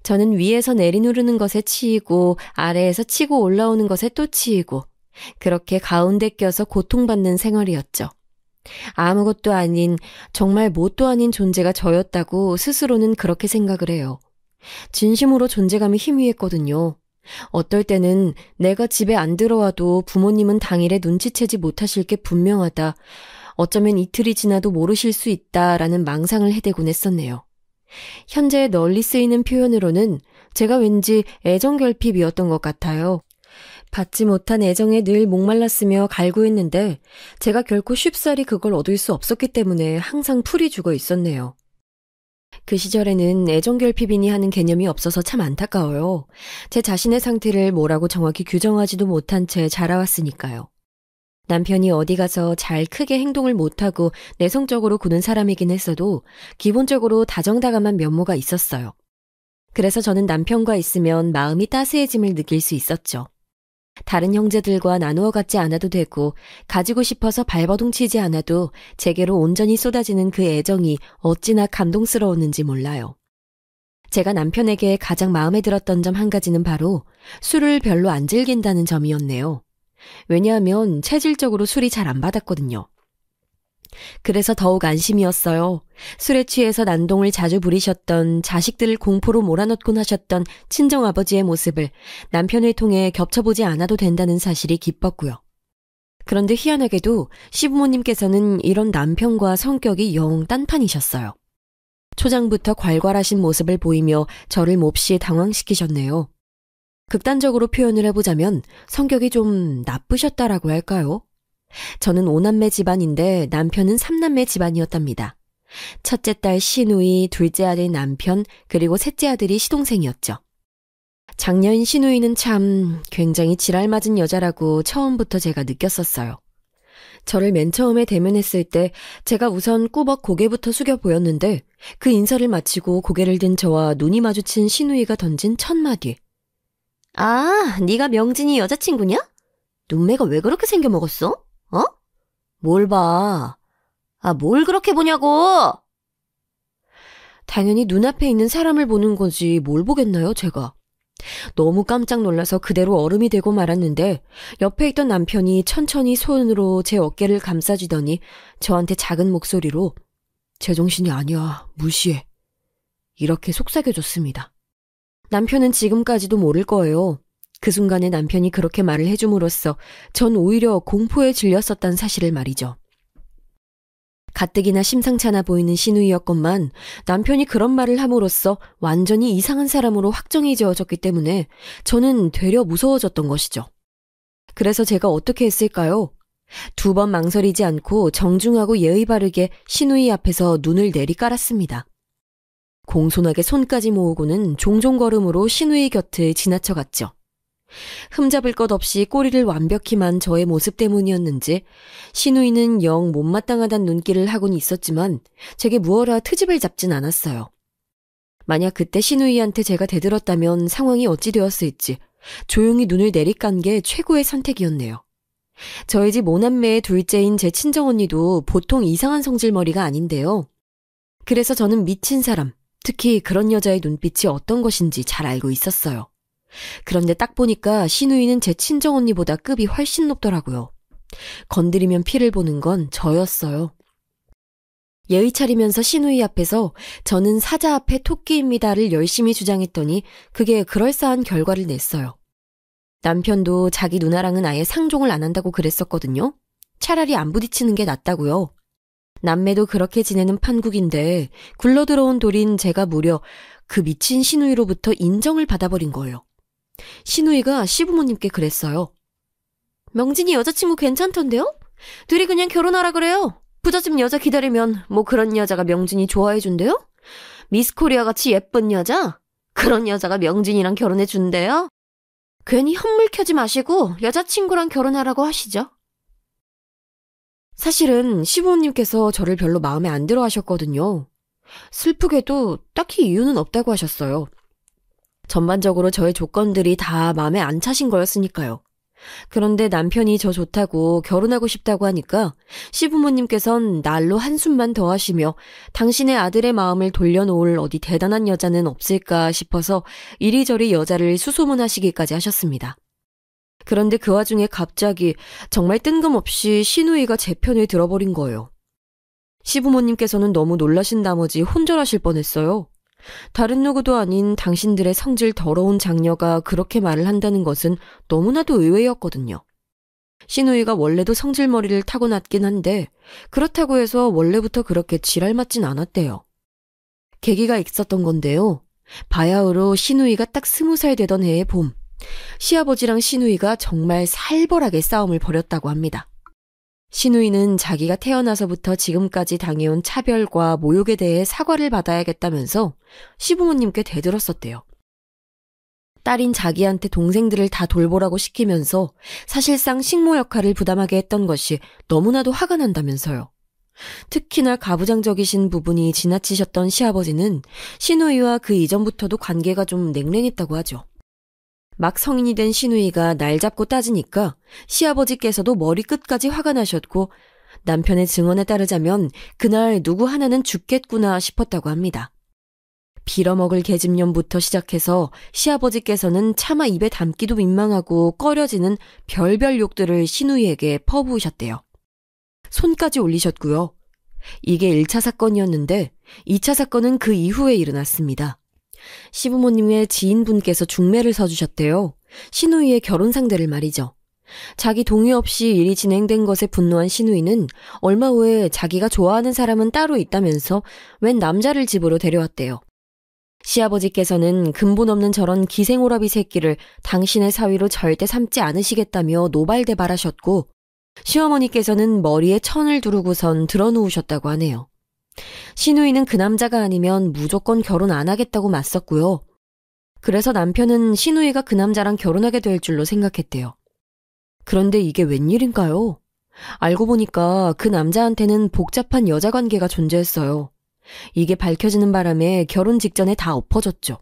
저는 위에서 내리누르는 것에 치이고 아래에서 치고 올라오는 것에 또 치이고 그렇게 가운데 껴서 고통받는 생활이었죠. 아무것도 아닌 정말 뭣도 아닌 존재가 저였다고 스스로는 그렇게 생각을 해요. 진심으로 존재감이 희미했거든요. 어떨 때는 내가 집에 안 들어와도 부모님은 당일에 눈치채지 못하실 게 분명하다. 어쩌면 이틀이 지나도 모르실 수 있다라는 망상을 해대곤 했었네요. 현재 널리 쓰이는 표현으로는 제가 왠지 애정결핍이었던 것 같아요. 받지 못한 애정에 늘 목말랐으며 갈구했는데 제가 결코 쉽사리 그걸 얻을 수 없었기 때문에 항상 풀이 죽어 있었네요. 그 시절에는 애정결핍이니 하는 개념이 없어서 참 안타까워요. 제 자신의 상태를 뭐라고 정확히 규정하지도 못한 채 자라왔으니까요. 남편이 어디 가서 잘 크게 행동을 못하고 내성적으로 구는 사람이긴 했어도 기본적으로 다정다감한 면모가 있었어요. 그래서 저는 남편과 있으면 마음이 따스해짐을 느낄 수 있었죠. 다른 형제들과 나누어 갖지 않아도 되고 가지고 싶어서 발버둥 치지 않아도 제게로 온전히 쏟아지는 그 애정이 어찌나 감동스러웠는지 몰라요. 제가 남편에게 가장 마음에 들었던 점 한 가지는 바로 술을 별로 안 즐긴다는 점이었네요. 왜냐하면 체질적으로 술이 잘 안 받았거든요. 그래서 더욱 안심이었어요. 술에 취해서 난동을 자주 부리셨던 자식들을 공포로 몰아넣곤 하셨던 친정아버지의 모습을 남편을 통해 겹쳐보지 않아도 된다는 사실이 기뻤고요. 그런데 희한하게도 시부모님께서는 이런 남편과 성격이 영 딴판이셨어요. 초장부터 괄괄하신 모습을 보이며 저를 몹시 당황시키셨네요. 극단적으로 표현을 해보자면 성격이 좀 나쁘셨다라고 할까요? 저는 5남매 집안인데 남편은 3남매 집안이었답니다. 첫째 딸 시누이, 둘째 아들 남편, 그리고 셋째 아들이 시동생이었죠. 장녀인 시누이는 참 굉장히 지랄맞은 여자라고 처음부터 제가 느꼈었어요. 저를 맨 처음에 대면했을 때 제가 우선 꾸벅 고개부터 숙여 보였는데 그 인사를 마치고 고개를 든 저와 눈이 마주친 시누이가 던진 첫 마디. 아, 네가 명진이 여자친구냐? 눈매가 왜 그렇게 생겨먹었어? 어? 뭘 봐. 아, 뭘 그렇게 보냐고! 당연히 눈앞에 있는 사람을 보는 거지 뭘 보겠나요, 제가. 너무 깜짝 놀라서 그대로 얼음이 되고 말았는데 옆에 있던 남편이 천천히 손으로 제 어깨를 감싸주더니 저한테 작은 목소리로 제정신이 아니야, 무시해. 이렇게 속삭여줬습니다. 남편은 지금까지도 모를 거예요. 그 순간에 남편이 그렇게 말을 해줌으로써 전 오히려 공포에 질렸었단 사실을 말이죠. 가뜩이나 심상찮아 보이는 시누이였건만 남편이 그런 말을 함으로써 완전히 이상한 사람으로 확정이 지어졌기 때문에 저는 되려 무서워졌던 것이죠. 그래서 제가 어떻게 했을까요? 2번 망설이지 않고 정중하고 예의 바르게 시누이 앞에서 눈을 내리깔았습니다. 공손하게 손까지 모으고는 종종 걸음으로 시누이 곁을 지나쳐갔죠. 흠잡을 것 없이 꼬리를 완벽히 만 저의 모습 때문이었는지 시누이는 영 못마땅하단 눈길을 하곤 있었지만 제게 무어라 트집을 잡진 않았어요. 만약 그때 시누이한테 제가 대들었다면 상황이 어찌 되었을지 조용히 눈을 내리깐 게 최고의 선택이었네요. 저희 집 5남매의 둘째인 제 친정언니도 보통 이상한 성질머리가 아닌데요. 그래서 저는 미친 사람, 특히 그런 여자의 눈빛이 어떤 것인지 잘 알고 있었어요. 그런데 딱 보니까 시누이는 제 친정언니보다 급이 훨씬 높더라고요. 건드리면 피를 보는 건 저였어요. 예의 차리면서 시누이 앞에서 저는 사자 앞에 토끼입니다를 열심히 주장했더니 그게 그럴싸한 결과를 냈어요. 남편도 자기 누나랑은 아예 상종을 안 한다고 그랬었거든요. 차라리 안 부딪히는 게 낫다고요. 남매도 그렇게 지내는 판국인데 굴러들어온 돌인 제가 무려 그 미친 시누이로부터 인정을 받아버린 거예요. 시누이가 시부모님께 그랬어요. 명진이 여자친구 괜찮던데요? 둘이 그냥 결혼하라 그래요. 부잣집 여자 기다리면 뭐 그런 여자가 명진이 좋아해준대요? 미스코리아 같이 예쁜 여자? 그런 여자가 명진이랑 결혼해준대요? 괜히 헛물 켜지 마시고 여자친구랑 결혼하라고 하시죠. 사실은 시부모님께서 저를 별로 마음에 안 들어 하셨거든요. 슬프게도 딱히 이유는 없다고 하셨어요. 전반적으로 저의 조건들이 다 마음에 안 차신 거였으니까요. 그런데 남편이 저 좋다고 결혼하고 싶다고 하니까 시부모님께선 날로 한숨만 더 하시며 당신의 아들의 마음을 돌려놓을 어디 대단한 여자는 없을까 싶어서 이리저리 여자를 수소문하시기까지 하셨습니다. 그런데 그 와중에 갑자기 정말 뜬금없이 시누이가 제 편에 들어버린 거예요. 시부모님께서는 너무 놀라신 나머지 혼절하실 뻔했어요. 다른 누구도 아닌 당신들의 성질 더러운 장녀가 그렇게 말을 한다는 것은 너무나도 의외였거든요. 시누이가 원래도 성질머리를 타고났긴 한데 그렇다고 해서 원래부터 그렇게 지랄 맞진 않았대요. 계기가 있었던 건데요. 바야흐로 시누이가 딱 20살 되던 해의 봄, 시아버지랑 시누이가 정말 살벌하게 싸움을 벌였다고 합니다. 시누이는 자기가 태어나서부터 지금까지 당해온 차별과 모욕에 대해 사과를 받아야겠다면서 시부모님께 대들었었대요. 딸인 자기한테 동생들을 다 돌보라고 시키면서 사실상 식모 역할을 부담하게 했던 것이 너무나도 화가 난다면서요. 특히나 가부장적이신 부분이 지나치셨던 시아버지는 시누이와 그 이전부터도 관계가 좀 냉랭했다고 하죠. 막 성인이 된 시누이가 날 잡고 따지니까 시아버지께서도 머리끝까지 화가 나셨고 남편의 증언에 따르자면 그날 누구 하나는 죽겠구나 싶었다고 합니다. 빌어먹을 계집년부터 시작해서 시아버지께서는 차마 입에 담기도 민망하고 꺼려지는 별별 욕들을 시누이에게 퍼부으셨대요. 손까지 올리셨고요. 이게 1차 사건이었는데 2차 사건은 그 이후에 일어났습니다. 시부모님의 지인분께서 중매를 서주셨대요. 시누이의 결혼 상대를 말이죠. 자기 동의 없이 일이 진행된 것에 분노한 시누이는 얼마 후에 자기가 좋아하는 사람은 따로 있다면서 웬 남자를 집으로 데려왔대요. 시아버지께서는 근본 없는 저런 기생오라비 새끼를 당신의 사위로 절대 삼지 않으시겠다며 노발대발하셨고 시어머니께서는 머리에 천을 두르고선 드러누우셨다고 하네요. 시누이는 그 남자가 아니면 무조건 결혼 안 하겠다고 맞섰고요. 그래서 남편은 시누이가 그 남자랑 결혼하게 될 줄로 생각했대요. 그런데 이게 웬일인가요? 알고 보니까 그 남자한테는 복잡한 여자 관계가 존재했어요. 이게 밝혀지는 바람에 결혼 직전에 다 엎어졌죠.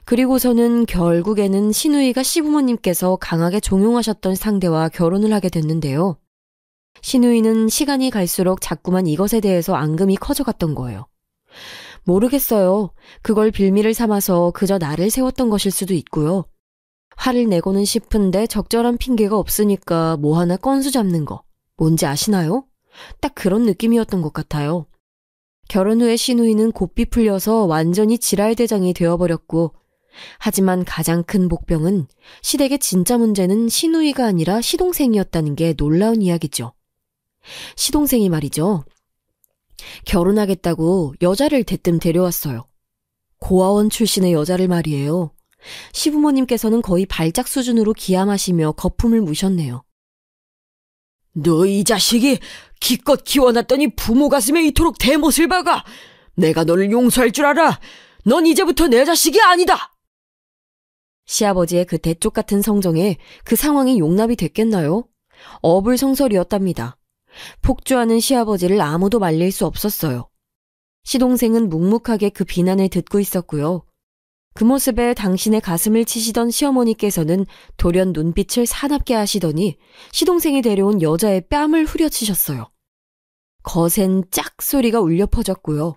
그리고서는 결국에는 시누이가 시부모님께서 강하게 종용하셨던 상대와 결혼을 하게 됐는데요. 시누이는 시간이 갈수록 자꾸만 이것에 대해서 앙금이 커져갔던 거예요. 모르겠어요. 그걸 빌미를 삼아서 그저 나를 세웠던 것일 수도 있고요. 화를 내고는 싶은데 적절한 핑계가 없으니까 뭐 하나 건수 잡는 거. 뭔지 아시나요? 딱 그런 느낌이었던 것 같아요. 결혼 후에 시누이는 곱비 풀려서 완전히 지랄대장이 되어버렸고 하지만 가장 큰 복병은 시댁의 진짜 문제는 시누이가 아니라 시동생이었다는 게 놀라운 이야기죠. 시동생이 말이죠. 결혼하겠다고 여자를 대뜸 데려왔어요. 고아원 출신의 여자를 말이에요. 시부모님께서는 거의 발작 수준으로 기함하시며 거품을 무셨네요. 너 이 자식이 기껏 키워놨더니 부모 가슴에 이토록 대못을 박아. 내가 너를 용서할 줄 알아. 넌 이제부터 내 자식이 아니다. 시아버지의 그 대쪽 같은 성정에 그 상황이 용납이 됐겠나요? 어불성설이었답니다. 폭주하는 시아버지를 아무도 말릴 수 없었어요. 시동생은 묵묵하게 그 비난을 듣고 있었고요. 그 모습에 당신의 가슴을 치시던 시어머니께서는 돌연 눈빛을 사납게 하시더니 시동생이 데려온 여자의 뺨을 후려치셨어요. 거센 짝 소리가 울려 퍼졌고요.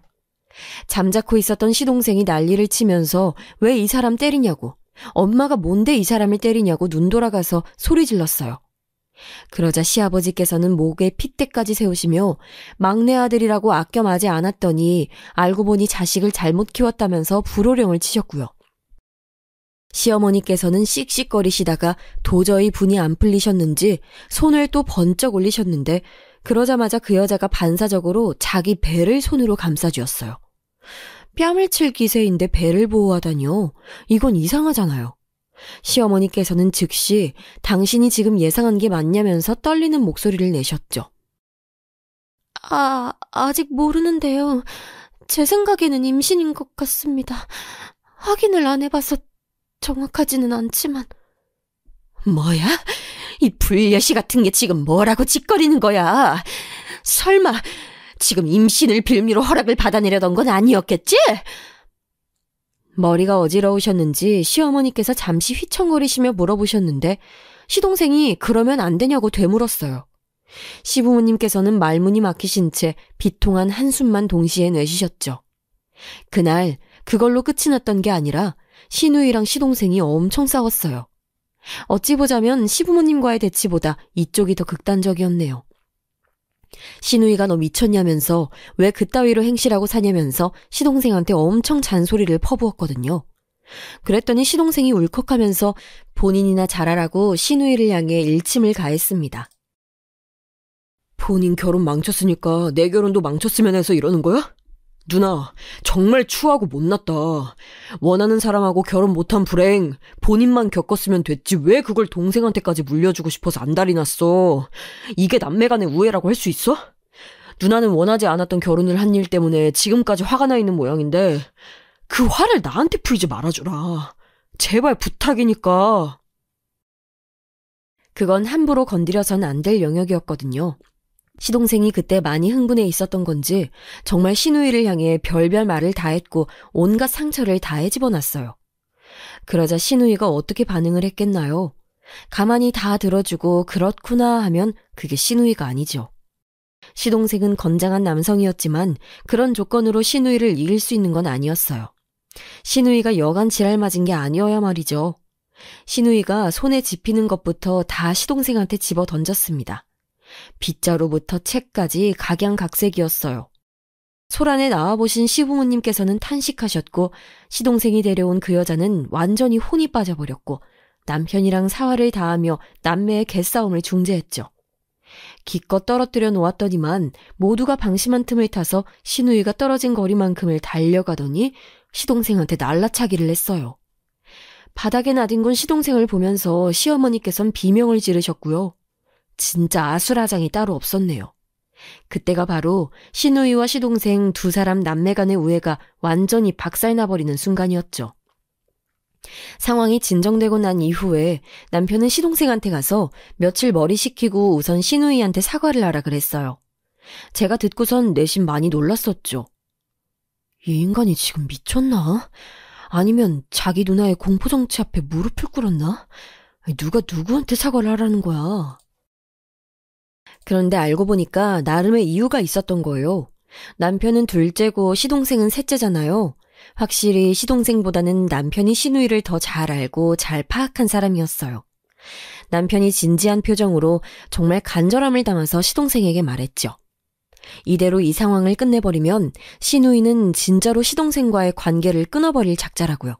잠자코 있었던 시동생이 난리를 치면서 왜 이 사람 때리냐고, 엄마가 뭔데 이 사람을 때리냐고 눈 돌아가서 소리 질렀어요. 그러자 시아버지께서는 목에 핏대까지 세우시며 막내 아들이라고 아껴마지 않았더니 알고 보니 자식을 잘못 키웠다면서 불호령을 치셨고요. 시어머니께서는 씩씩거리시다가 도저히 분이 안 풀리셨는지 손을 또 번쩍 올리셨는데 그러자마자 그 여자가 반사적으로 자기 배를 손으로 감싸쥐었어요. 뺨을 칠 기세인데 배를 보호하다니요. 이건 이상하잖아요. 시어머니께서는 즉시 당신이 지금 예상한 게 맞냐면서 떨리는 목소리를 내셨죠. 아직 모르는데요. 제 생각에는 임신인 것 같습니다. 확인을 안 해봐서 정확하지는 않지만. 뭐야? 이 불려시 같은 게 지금 뭐라고 짓거리는 거야? 설마 지금 임신을 빌미로 허락을 받아내려던 건 아니었겠지? 머리가 어지러우셨는지 시어머니께서 잠시 휘청거리시며 물어보셨는데 시동생이 그러면 안 되냐고 되물었어요. 시부모님께서는 말문이 막히신 채 비통한 한숨만 동시에 내쉬셨죠. 그날 그걸로 끝이 났던 게 아니라 시누이랑 시동생이 엄청 싸웠어요. 어찌 보자면 시부모님과의 대치보다 이쪽이 더 극단적이었네요. 시누이가 너 미쳤냐면서 왜 그따위로 행실하고 사냐면서 시동생한테 엄청 잔소리를 퍼부었거든요. 그랬더니 시동생이 울컥하면서 본인이나 잘하라고 시누이를 향해 일침을 가했습니다. 본인 결혼 망쳤으니까 내 결혼도 망쳤으면 해서 이러는 거야? 누나, 정말 추하고 못났다. 원하는 사람하고 결혼 못한 불행 본인만 겪었으면 됐지 왜 그걸 동생한테까지 물려주고 싶어서 안달이 났어. 이게 남매 간의 우애라고 할 수 있어? 누나는 원하지 않았던 결혼을 한 일 때문에 지금까지 화가 나 있는 모양인데 그 화를 나한테 풀지 말아주라. 제발 부탁이니까. 그건 함부로 건드려선 안 될 영역이었거든요. 시동생이 그때 많이 흥분해 있었던 건지 정말 시누이를 향해 별별 말을 다 했고 온갖 상처를 다 헤집어놨어요. 그러자 시누이가 어떻게 반응을 했겠나요? 가만히 다 들어주고 그렇구나 하면 그게 시누이가 아니죠. 시동생은 건장한 남성이었지만 그런 조건으로 시누이를 이길 수 있는 건 아니었어요. 시누이가 여간 지랄 맞은 게 아니어야 말이죠. 시누이가 손에 집히는 것부터 다 시동생한테 집어 던졌습니다. 빗자루부터 책까지 각양각색이었어요. 소란에 나와보신 시부모님께서는 탄식하셨고 시동생이 데려온 그 여자는 완전히 혼이 빠져버렸고 남편이랑 사활을 다하며 남매의 개싸움을 중재했죠. 기껏 떨어뜨려 놓았더니만 모두가 방심한 틈을 타서 시누이가 떨어진 거리만큼을 달려가더니 시동생한테 날라차기를 했어요. 바닥에 나뒹군 시동생을 보면서 시어머니께선 비명을 지르셨고요. 진짜 아수라장이 따로 없었네요. 그때가 바로 시누이와 시동생 두 사람 남매 간의 우애가 완전히 박살나버리는 순간이었죠. 상황이 진정되고 난 이후에 남편은 시동생한테 가서 며칠 머리 식히고 우선 시누이한테 사과를 하라 그랬어요. 제가 듣고선 내심 많이 놀랐었죠. 이 인간이 지금 미쳤나? 아니면 자기 누나의 공포정치 앞에 무릎을 꿇었나? 누가 누구한테 사과를 하라는 거야? 그런데 알고 보니까 나름의 이유가 있었던 거예요. 남편은 둘째고 시동생은 셋째잖아요. 확실히 시동생보다는 남편이 시누이를 더 잘 알고 잘 파악한 사람이었어요. 남편이 진지한 표정으로 정말 간절함을 담아서 시동생에게 말했죠. 이대로 이 상황을 끝내버리면 시누이는 진짜로 시동생과의 관계를 끊어버릴 작자라고요.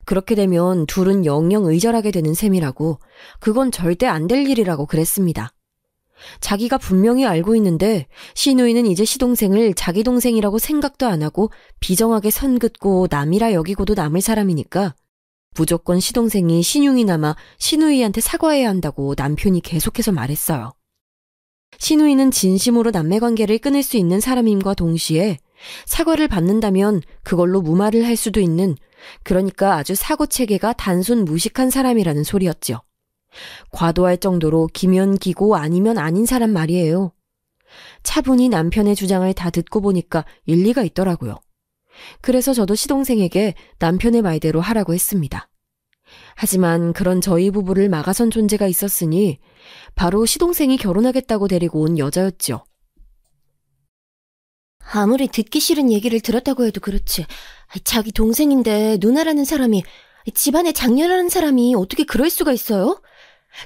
그렇게 되면 둘은 영영 의절하게 되는 셈이라고, 그건 절대 안 될 일이라고 그랬습니다. 자기가 분명히 알고 있는데 시누이는 이제 시동생을 자기 동생이라고 생각도 안 하고 비정하게 선 긋고 남이라 여기고도 남을 사람이니까 무조건 시동생이 신용이 남아 시누이한테 사과해야 한다고 남편이 계속해서 말했어요. 시누이는 진심으로 남매관계를 끊을 수 있는 사람임과 동시에 사과를 받는다면 그걸로 무마를 할 수도 있는, 그러니까 아주 사고체계가 단순 무식한 사람이라는 소리였죠. 과도할 정도로 기면 기고 아니면 아닌 사람 말이에요. 차분히 남편의 주장을 다 듣고 보니까 일리가 있더라고요. 그래서 저도 시동생에게 남편의 말대로 하라고 했습니다. 하지만 그런 저희 부부를 막아선 존재가 있었으니 바로 시동생이 결혼하겠다고 데리고 온 여자였죠. 아무리 듣기 싫은 얘기를 들었다고 해도 그렇지, 자기 동생인데 누나라는 사람이, 집안에 장녀라는 사람이 어떻게 그럴 수가 있어요?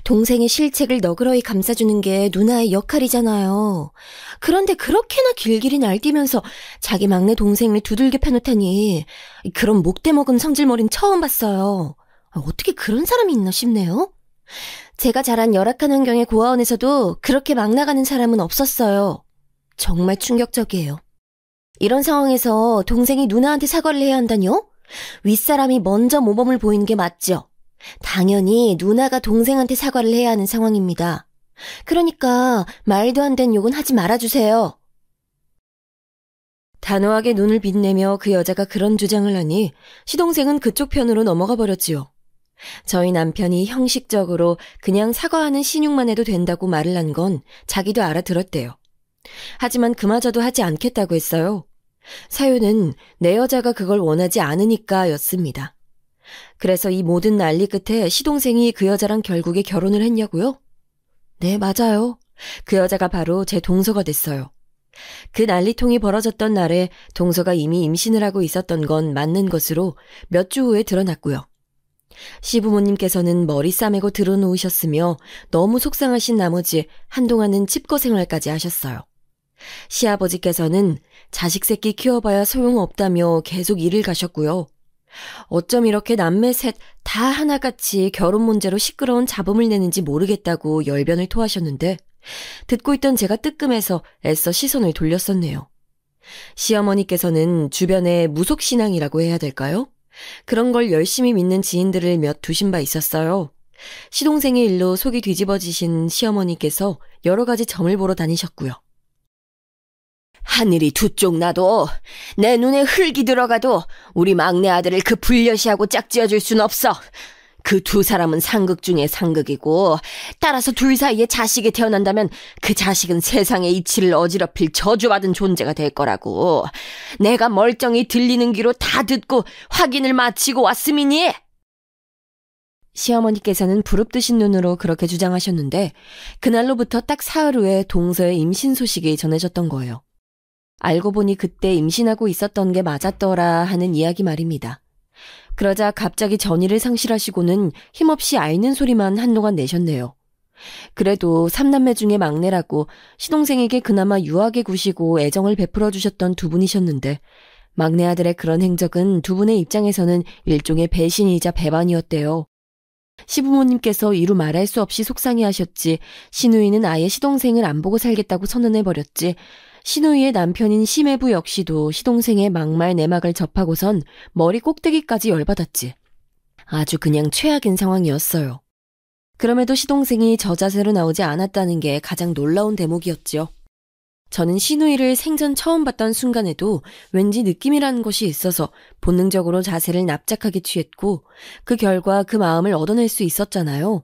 동생의 실책을 너그러이 감싸주는 게 누나의 역할이잖아요. 그런데 그렇게나 길길이 날뛰면서 자기 막내 동생을 두들겨 패놓다니, 그런 목대 먹은 성질머리는 처음 봤어요. 어떻게 그런 사람이 있나 싶네요. 제가 자란 열악한 환경의 고아원에서도 그렇게 막 나가는 사람은 없었어요. 정말 충격적이에요. 이런 상황에서 동생이 누나한테 사과를 해야 한다뇨? 윗사람이 먼저 모범을 보이는 게 맞죠? 당연히 누나가 동생한테 사과를 해야 하는 상황입니다. 그러니까 말도 안 되는 욕은 하지 말아주세요. 단호하게 눈을 빛내며 그 여자가 그런 주장을 하니 시동생은 그쪽 편으로 넘어가 버렸지요. 저희 남편이 형식적으로 그냥 사과하는 신용만 해도 된다고 말을 한 건 자기도 알아들었대요. 하지만 그마저도 하지 않겠다고 했어요. 사유는 내 여자가 그걸 원하지 않으니까 였습니다. 그래서 이 모든 난리 끝에 시동생이 그 여자랑 결국에 결혼을 했냐고요? 네, 맞아요. 그 여자가 바로 제 동서가 됐어요. 그 난리통이 벌어졌던 날에 동서가 이미 임신을 하고 있었던 건 맞는 것으로 몇 주 후에 드러났고요. 시부모님께서는 머리 싸매고 들어놓으셨으며 너무 속상하신 나머지 한동안은 칩거 생활까지 하셨어요. 시아버지께서는 자식 새끼 키워봐야 소용없다며 계속 일을 가셨고요. 어쩜 이렇게 남매 셋 다 하나같이 결혼 문제로 시끄러운 잡음을 내는지 모르겠다고 열변을 토하셨는데 듣고 있던 제가 뜨끔해서 애써 시선을 돌렸었네요. 시어머니께서는 주변에 무속신앙이라고 해야 될까요? 그런 걸 열심히 믿는 지인들을 몇 두신 바 있었어요. 시동생의 일로 속이 뒤집어지신 시어머니께서 여러 가지 점을 보러 다니셨고요. 하늘이 두 쪽 나도 내 눈에 흙이 들어가도 우리 막내 아들을 그 불려시하고 짝지어줄 순 없어. 그 두 사람은 상극 중에 상극이고 따라서 둘 사이에 자식이 태어난다면 그 자식은 세상의 이치를 어지럽힐 저주받은 존재가 될 거라고. 내가 멀쩡히 들리는 귀로 다 듣고 확인을 마치고 왔음이니. 시어머니께서는 부릅뜨신 눈으로 그렇게 주장하셨는데 그날로부터 딱 사흘 후에 동서의 임신 소식이 전해졌던 거예요. 알고 보니 그때 임신하고 있었던 게 맞았더라 하는 이야기 말입니다. 그러자 갑자기 전의를 상실하시고는 힘없이 앓는 소리만 한동안 내셨네요. 그래도 3남매 중에 막내라고 시동생에게 그나마 유하게 구시고 애정을 베풀어 주셨던 두 분이셨는데 막내 아들의 그런 행적은 두 분의 입장에서는 일종의 배신이자 배반이었대요. 시부모님께서 이루 말할 수 없이 속상해하셨지 시누이는 아예 시동생을 안 보고 살겠다고 선언해버렸지 시누이의 남편인 시매부 역시도 시동생의 막말 내막을 접하고선 머리 꼭대기까지 열받았지. 아주 그냥 최악인 상황이었어요. 그럼에도 시동생이 저 자세로 나오지 않았다는 게 가장 놀라운 대목이었죠. 저는 시누이를 생전 처음 봤던 순간에도 왠지 느낌이라는 것이 있어서 본능적으로 자세를 납작하게 취했고 그 결과 그 마음을 얻어낼 수 있었잖아요.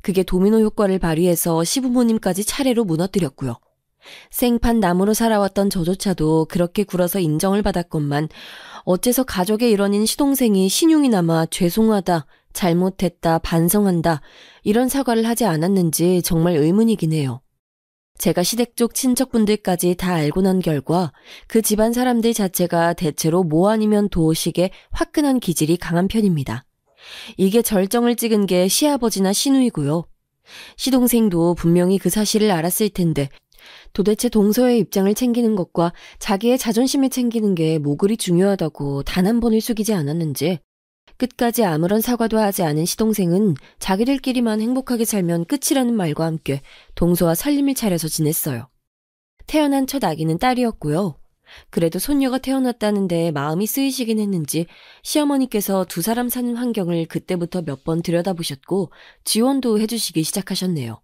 그게 도미노 효과를 발휘해서 시부모님까지 차례로 무너뜨렸고요. 생판 나무로 살아왔던 저조차도 그렇게 굴어서 인정을 받았건만 어째서 가족의 일원인 시동생이 신용이 남아 죄송하다, 잘못했다, 반성한다 이런 사과를 하지 않았는지 정말 의문이긴 해요. 제가 시댁 쪽 친척분들까지 다 알고 난 결과 그 집안 사람들 자체가 대체로 뭐 아니면 도식의 화끈한 기질이 강한 편입니다. 이게 절정을 찍은 게 시아버지나 시누이고요. 시동생도 분명히 그 사실을 알았을 텐데 도대체 동서의 입장을 챙기는 것과 자기의 자존심을 챙기는 게 뭐 그리 중요하다고 단 한 번을 숙이지 않았는지 끝까지 아무런 사과도 하지 않은 시동생은 자기들끼리만 행복하게 살면 끝이라는 말과 함께 동서와 살림을 차려서 지냈어요. 태어난 첫 아기는 딸이었고요. 그래도 손녀가 태어났다는데 마음이 쓰이시긴 했는지 시어머니께서 두 사람 사는 환경을 그때부터 몇 번 들여다보셨고 지원도 해주시기 시작하셨네요.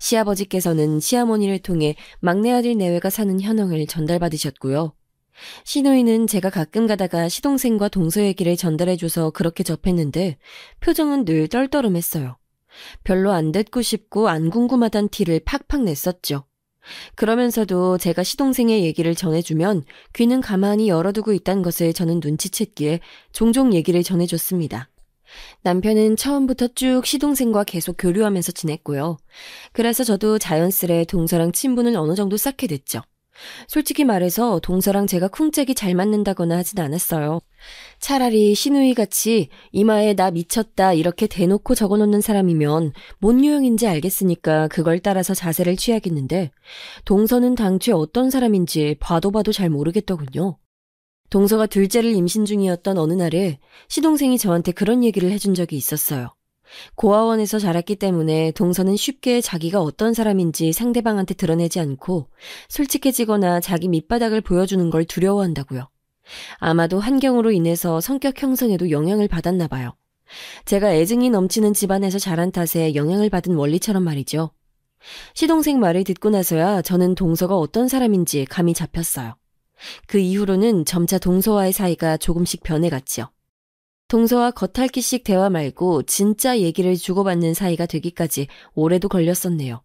시아버지께서는 시어머니를 통해 막내 아들 내외가 사는 현황을 전달받으셨고요. 시누이는 제가 가끔 가다가 시동생과 동서 얘기를 전달해줘서 그렇게 접했는데 표정은 늘 떨떠름했어요. 별로 안 듣고 싶고 안 궁금하단 티를 팍팍 냈었죠. 그러면서도 제가 시동생의 얘기를 전해주면 귀는 가만히 열어두고 있다는 것을 저는 눈치챘기에 종종 얘기를 전해줬습니다. 남편은 처음부터 쭉 시동생과 계속 교류하면서 지냈고요. 그래서 저도 자연스레 동서랑 친분을 어느 정도 쌓게 됐죠. 솔직히 말해서 동서랑 제가 쿵짝이 잘 맞는다거나 하진 않았어요. 차라리 신우이같이 이마에 나 미쳤다 이렇게 대놓고 적어놓는 사람이면 뭔 유형인지 알겠으니까 그걸 따라서 자세를 취하겠는데 동서는 당최 어떤 사람인지 봐도 잘 모르겠더군요. 동서가 둘째를 임신 중이었던 어느 날에 시동생이 저한테 그런 얘기를 해준 적이 있었어요. 고아원에서 자랐기 때문에 동서는 쉽게 자기가 어떤 사람인지 상대방한테 드러내지 않고 솔직해지거나 자기 밑바닥을 보여주는 걸 두려워한다고요. 아마도 환경으로 인해서 성격 형성에도 영향을 받았나 봐요. 제가 애증이 넘치는 집안에서 자란 탓에 영향을 받은 원리처럼 말이죠. 시동생 말을 듣고 나서야 저는 동서가 어떤 사람인지 감이 잡혔어요. 그 이후로는 점차 동서와의 사이가 조금씩 변해갔죠. 동서와 겉핥기식 대화 말고 진짜 얘기를 주고받는 사이가 되기까지 오래도 걸렸었네요.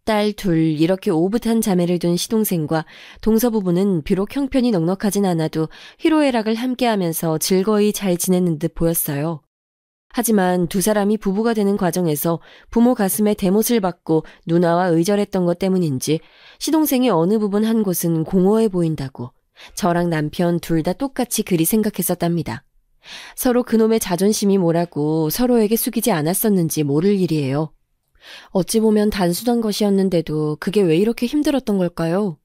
딸 둘 이렇게 오붓한 자매를 둔 시동생과 동서 부부는 비록 형편이 넉넉하진 않아도 희로애락을 함께하면서 즐거이 잘 지내는 듯 보였어요. 하지만 두 사람이 부부가 되는 과정에서 부모 가슴에 대못을 받고 누나와 의절했던 것 때문인지 시동생의 어느 부분 한 곳은 공허해 보인다고 저랑 남편 둘 다 똑같이 그리 생각했었답니다. 서로 그놈의 자존심이 뭐라고 서로에게 숙이지 않았었는지 모를 일이에요. 어찌 보면 단순한 것이었는데도 그게 왜 이렇게 힘들었던 걸까요?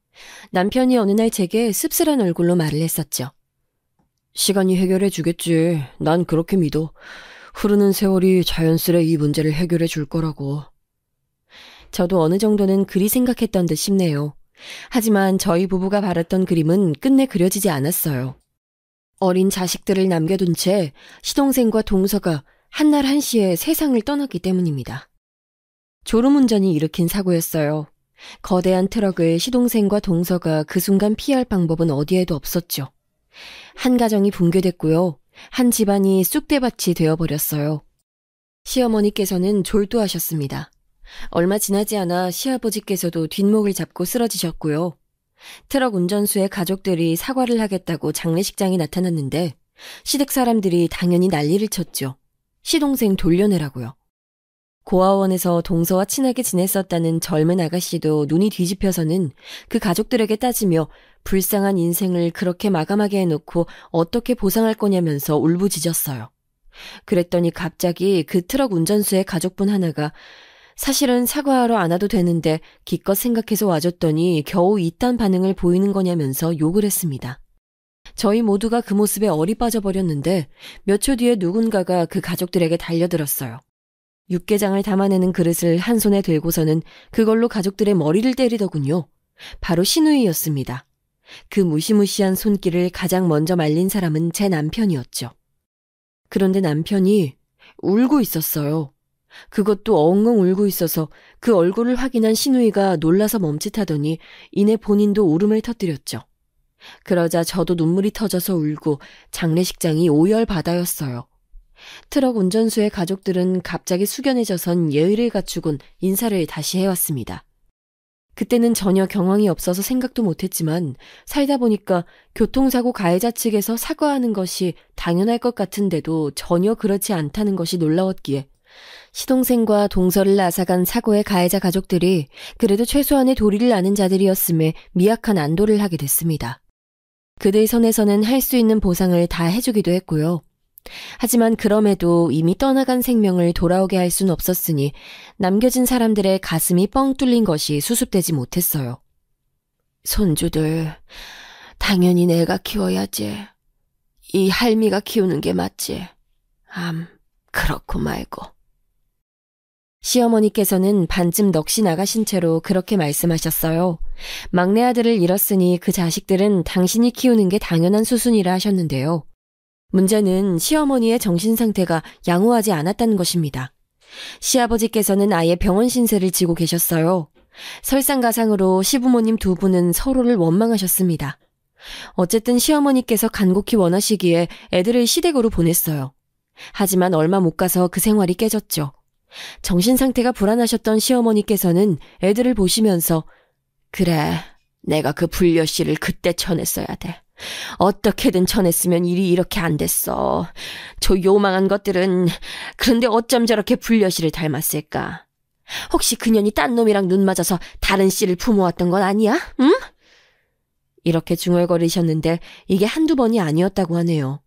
남편이 어느 날 제게 씁쓸한 얼굴로 말을 했었죠. 시간이 해결해 주겠지. 난 그렇게 믿어. 흐르는 세월이 자연스레 이 문제를 해결해 줄 거라고. 저도 어느 정도는 그리 생각했던 듯 싶네요. 하지만 저희 부부가 바랐던 그림은 끝내 그려지지 않았어요. 어린 자식들을 남겨둔 채 시동생과 동서가 한날 한시에 세상을 떠났기 때문입니다. 졸음운전이 일으킨 사고였어요. 거대한 트럭을 시동생과 동서가 그 순간 피할 방법은 어디에도 없었죠. 한 가정이 붕괴됐고요. 한 집안이 쑥대밭이 되어버렸어요. 시어머니께서는 졸도하셨습니다. 얼마 지나지 않아 시아버지께서도 뒷목을 잡고 쓰러지셨고요. 트럭 운전수의 가족들이 사과를 하겠다고 장례식장에 나타났는데 시댁 사람들이 당연히 난리를 쳤죠. 시동생 돌려내라고요. 고아원에서 동서와 친하게 지냈었다는 젊은 아가씨도 눈이 뒤집혀서는 그 가족들에게 따지며 불쌍한 인생을 그렇게 마감하게 해놓고 어떻게 보상할 거냐면서 울부짖었어요. 그랬더니 갑자기 그 트럭 운전수의 가족분 하나가 사실은 사과하러 안 와도 되는데 기껏 생각해서 와줬더니 겨우 이딴 반응을 보이는 거냐면서 욕을 했습니다. 저희 모두가 그 모습에 얼이 빠져버렸는데 몇 초 뒤에 누군가가 그 가족들에게 달려들었어요. 육개장을 담아내는 그릇을 한 손에 들고서는 그걸로 가족들의 머리를 때리더군요. 바로 신우이였습니다. 그 무시무시한 손길을 가장 먼저 말린 사람은 제 남편이었죠. 그런데 남편이 울고 있었어요. 그것도 엉엉 울고 있어서 그 얼굴을 확인한 신우이가 놀라서 멈칫하더니 이내 본인도 울음을 터뜨렸죠. 그러자 저도 눈물이 터져서 울고 장례식장이 오열바다였어요. 트럭 운전수의 가족들은 갑자기 숙연해져선 예의를 갖추곤 인사를 다시 해왔습니다. 그때는 전혀 경황이 없어서 생각도 못했지만 살다 보니까 교통사고 가해자 측에서 사과하는 것이 당연할 것 같은데도 전혀 그렇지 않다는 것이 놀라웠기에 시동생과 동서를 앗아간 사고의 가해자 가족들이 그래도 최소한의 도리를 아는 자들이었음에 미약한 안도를 하게 됐습니다. 그들 선에서는 할 수 있는 보상을 다 해주기도 했고요. 하지만 그럼에도 이미 떠나간 생명을 돌아오게 할 순 없었으니 남겨진 사람들의 가슴이 뻥 뚫린 것이 수습되지 못했어요. 손주들, 당연히 내가 키워야지. 이 할미가 키우는 게 맞지. 그렇고 말고. 시어머니께서는 반쯤 넋이 나가신 채로 그렇게 말씀하셨어요. 막내 아들을 잃었으니 그 자식들은 당신이 키우는 게 당연한 수순이라 하셨는데요. 문제는 시어머니의 정신 상태가 양호하지 않았다는 것입니다. 시아버지께서는 아예 병원 신세를 지고 계셨어요. 설상가상으로 시부모님 두 분은 서로를 원망하셨습니다. 어쨌든 시어머니께서 간곡히 원하시기에 애들을 시댁으로 보냈어요. 하지만 얼마 못 가서 그 생활이 깨졌죠. 정신 상태가 불안하셨던 시어머니께서는 애들을 보시면서 그래, 내가 그 불려씨를 그때 쳐냈어야 돼. 어떻게든 쳐냈으면 일이 이렇게 안 됐어. 저 요망한 것들은 그런데 어쩜 저렇게 불려씨를 닮았을까? 혹시 그년이 딴 놈이랑 눈 맞아서 다른 씨를 품어왔던 건 아니야? 응? 이렇게 중얼거리셨는데 이게 한두 번이 아니었다고 하네요.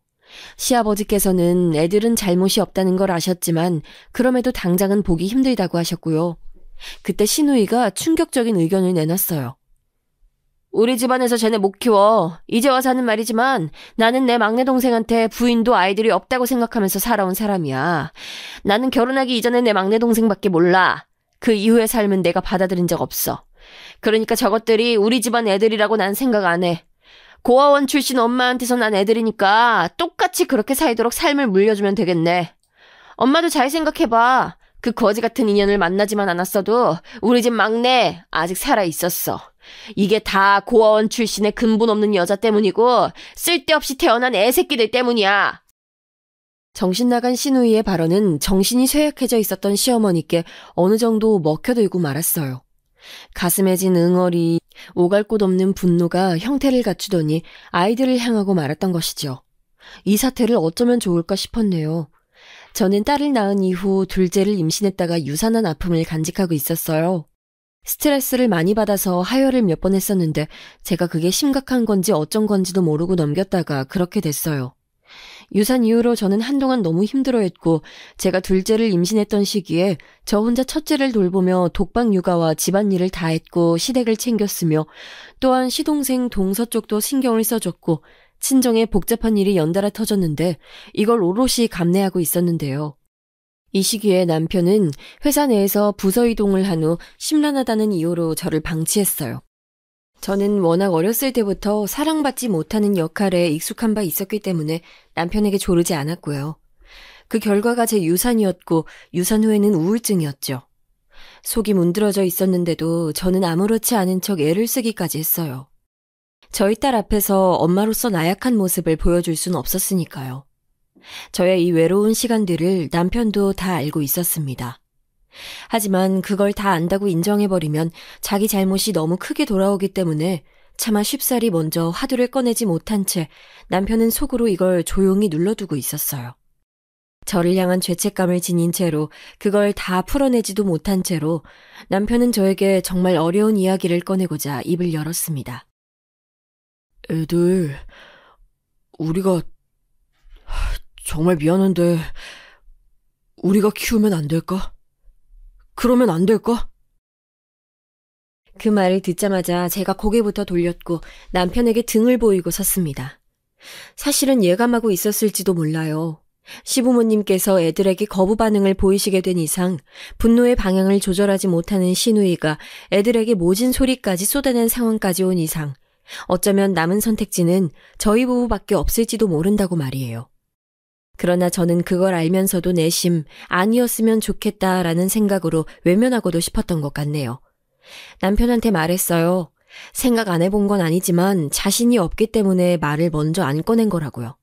시아버지께서는 애들은 잘못이 없다는 걸 아셨지만 그럼에도 당장은 보기 힘들다고 하셨고요. 그때 시누이가 충격적인 의견을 내놨어요. 우리 집안에서 쟤네 못 키워. 이제 와서 하는 말이지만 나는 내 막내 동생한테 부인도 아이들이 없다고 생각하면서 살아온 사람이야. 나는 결혼하기 이전에 내 막내 동생밖에 몰라. 그 이후의 삶은 내가 받아들인 적 없어. 그러니까 저것들이 우리 집안 애들이라고 난 생각 안 해. 고아원 출신 엄마한테서 난 애들이니까 똑같이 그렇게 살도록 삶을 물려주면 되겠네. 엄마도 잘 생각해봐. 그 거지 같은 인연을 만나지만 않았어도 우리 집 막내 아직 살아있었어. 이게 다 고아원 출신의 근본 없는 여자 때문이고 쓸데없이 태어난 애새끼들 때문이야. 정신 나간 시누이의 발언은 정신이 쇠약해져 있었던 시어머니께 어느 정도 먹혀들고 말았어요. 가슴에 진 응어리, 오갈 곳 없는 분노가 형태를 갖추더니 아이들을 향하고 말았던 것이죠. 이 사태를 어쩌면 좋을까 싶었네요. 저는 딸을 낳은 이후 둘째를 임신했다가 유산한 아픔을 간직하고 있었어요. 스트레스를 많이 받아서 하혈을 몇 번 했었는데 제가 그게 심각한 건지 어쩐 건지도 모르고 넘겼다가 그렇게 됐어요. 유산 이후로 저는 한동안 너무 힘들어했고 제가 둘째를 임신했던 시기에 저 혼자 첫째를 돌보며 독박 육아와 집안일을 다 했고 시댁을 챙겼으며 또한 시동생 동서 쪽도 신경을 써줬고 친정에 복잡한 일이 연달아 터졌는데 이걸 오롯이 감내하고 있었는데요. 이 시기에 남편은 회사 내에서 부서 이동을 한 후 심란하다는 이유로 저를 방치했어요. 저는 워낙 어렸을 때부터 사랑받지 못하는 역할에 익숙한 바 있었기 때문에 남편에게 조르지 않았고요. 그 결과가 제 유산이었고 유산 후에는 우울증이었죠. 속이 문드러져 있었는데도 저는 아무렇지 않은 척 애를 쓰기까지 했어요. 저희 딸 앞에서 엄마로서 나약한 모습을 보여줄 수는 없었으니까요. 저의 이 외로운 시간들을 남편도 다 알고 있었습니다. 하지만 그걸 다 안다고 인정해버리면 자기 잘못이 너무 크게 돌아오기 때문에 차마 쉽사리 먼저 화두를 꺼내지 못한 채 남편은 속으로 이걸 조용히 눌러두고 있었어요. 저를 향한 죄책감을 지닌 채로 그걸 다 풀어내지도 못한 채로 남편은 저에게 정말 어려운 이야기를 꺼내고자 입을 열었습니다. 애들, 우리가 정말 미안한데 우리가 키우면 안 될까? 그러면 안 될까? 그 말을 듣자마자 제가 고개부터 돌렸고 남편에게 등을 보이고 섰습니다. 사실은 예감하고 있었을지도 몰라요. 시부모님께서 애들에게 거부 반응을 보이시게 된 이상 분노의 방향을 조절하지 못하는 시누이가 애들에게 모진 소리까지 쏟아낸 상황까지 온 이상 어쩌면 남은 선택지는 저희 부부밖에 없을지도 모른다고 말이에요. 그러나 저는 그걸 알면서도 내심 아니었으면 좋겠다라는 생각으로 외면하고도 싶었던 것 같네요. 남편한테 말했어요. 생각 안 해본 건 아니지만 자신이 없기 때문에 말을 먼저 안 꺼낸 거라고요.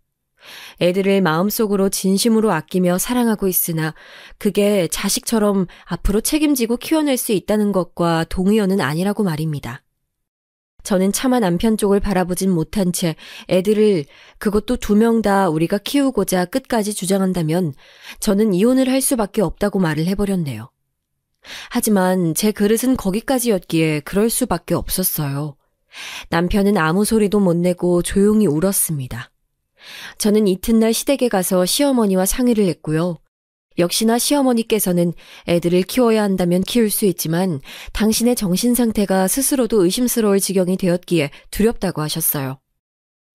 애들을 마음속으로 진심으로 아끼며 사랑하고 있으나 그게 자식처럼 앞으로 책임지고 키워낼 수 있다는 것과 동의어는 아니라고 말입니다. 저는 차마 남편 쪽을 바라보진 못한 채 애들을 그것도 2명 다 우리가 키우고자 끝까지 주장한다면 저는 이혼을 할 수밖에 없다고 말을 해버렸네요. 하지만 제 그릇은 거기까지였기에 그럴 수밖에 없었어요. 남편은 아무 소리도 못 내고 조용히 울었습니다. 저는 이튿날 시댁에 가서 시어머니와 상의를 했고요. 역시나 시어머니께서는 애들을 키워야 한다면 키울 수 있지만 당신의 정신 상태가 스스로도 의심스러울 지경이 되었기에 두렵다고 하셨어요.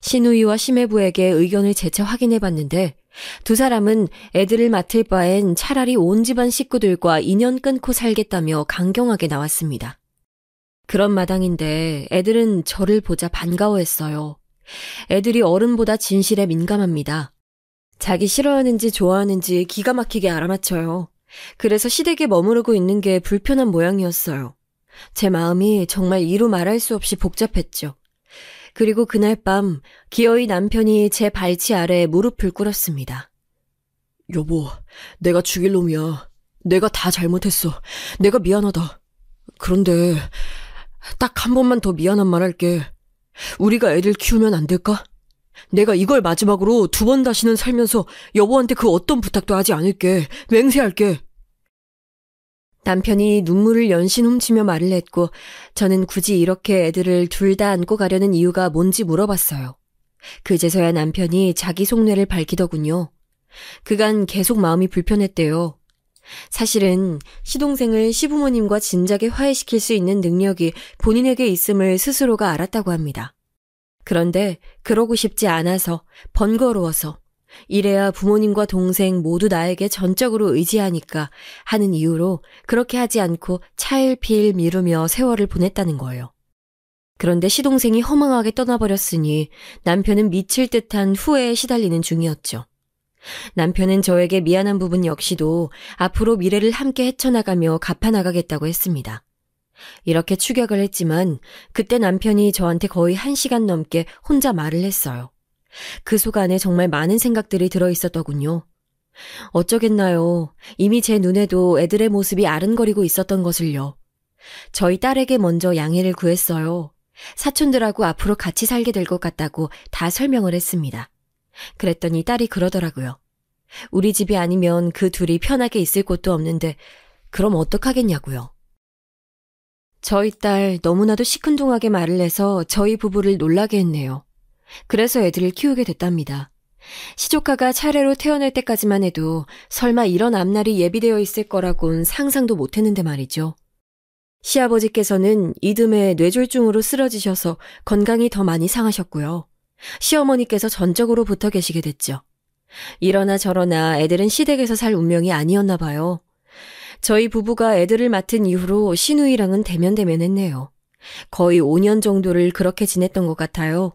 시누이와 시매부에게 의견을 재차 확인해봤는데 두 사람은 애들을 맡을 바엔 차라리 온 집안 식구들과 인연 끊고 살겠다며 강경하게 나왔습니다. 그런 마당인데 애들은 저를 보자 반가워했어요. 애들이 어른보다 진실에 민감합니다. 자기 싫어하는지 좋아하는지 기가 막히게 알아맞혀요. 그래서 시댁에 머무르고 있는 게 불편한 모양이었어요. 제 마음이 정말 이루 말할 수 없이 복잡했죠. 그리고 그날 밤 기어이 남편이 제 발치 아래에 무릎을 꿇었습니다. 여보, 내가 죽일 놈이야. 내가 다 잘못했어. 내가 미안하다. 그런데 딱 한 번만 더 미안한 말 할게. 우리가 애들 키우면 안 될까? 내가 이걸 마지막으로 2번 다시는 살면서 여보한테 그 어떤 부탁도 하지 않을게. 맹세할게. 남편이 눈물을 연신 훔치며 말을 했고 저는 굳이 이렇게 애들을 둘 다 안고 가려는 이유가 뭔지 물어봤어요. 그제서야 남편이 자기 속내를 밝히더군요. 그간 계속 마음이 불편했대요. 사실은 시동생을 시부모님과 진작에 화해시킬 수 있는 능력이 본인에게 있음을 스스로가 알았다고 합니다. 그런데 그러고 싶지 않아서 번거로워서 이래야 부모님과 동생 모두 나에게 전적으로 의지하니까 하는 이유로 그렇게 하지 않고 차일피일 미루며 세월을 보냈다는 거예요. 그런데 시동생이 허망하게 떠나버렸으니 남편은 미칠 듯한 후회에 시달리는 중이었죠. 남편은 저에게 미안한 부분 역시도 앞으로 미래를 함께 헤쳐나가며 갚아나가겠다고 했습니다. 이렇게 축약을 했지만 그때 남편이 저한테 거의 1시간 넘게 혼자 말을 했어요. 그 속 안에 정말 많은 생각들이 들어있었더군요. 어쩌겠나요. 이미 제 눈에도 애들의 모습이 아른거리고 있었던 것을요. 저희 딸에게 먼저 양해를 구했어요. 사촌들하고 앞으로 같이 살게 될 것 같다고 다 설명을 했습니다. 그랬더니 딸이 그러더라고요. 우리 집이 아니면 그 둘이 편하게 있을 곳도 없는데 그럼 어떡하겠냐고요. 저희 딸 너무나도 시큰둥하게 말을 해서 저희 부부를 놀라게 했네요. 그래서 애들을 키우게 됐답니다. 시조카가 차례로 태어날 때까지만 해도 설마 이런 앞날이 예비되어 있을 거라곤 상상도 못했는데 말이죠. 시아버지께서는 이듬해 뇌졸중으로 쓰러지셔서 건강이 더 많이 상하셨고요. 시어머니께서 전적으로 붙어 계시게 됐죠. 이러나 저러나 애들은 시댁에서 살 운명이 아니었나 봐요. 저희 부부가 애들을 맡은 이후로 신우이랑은 대면대면했네요. 거의 5년 정도를 그렇게 지냈던 것 같아요.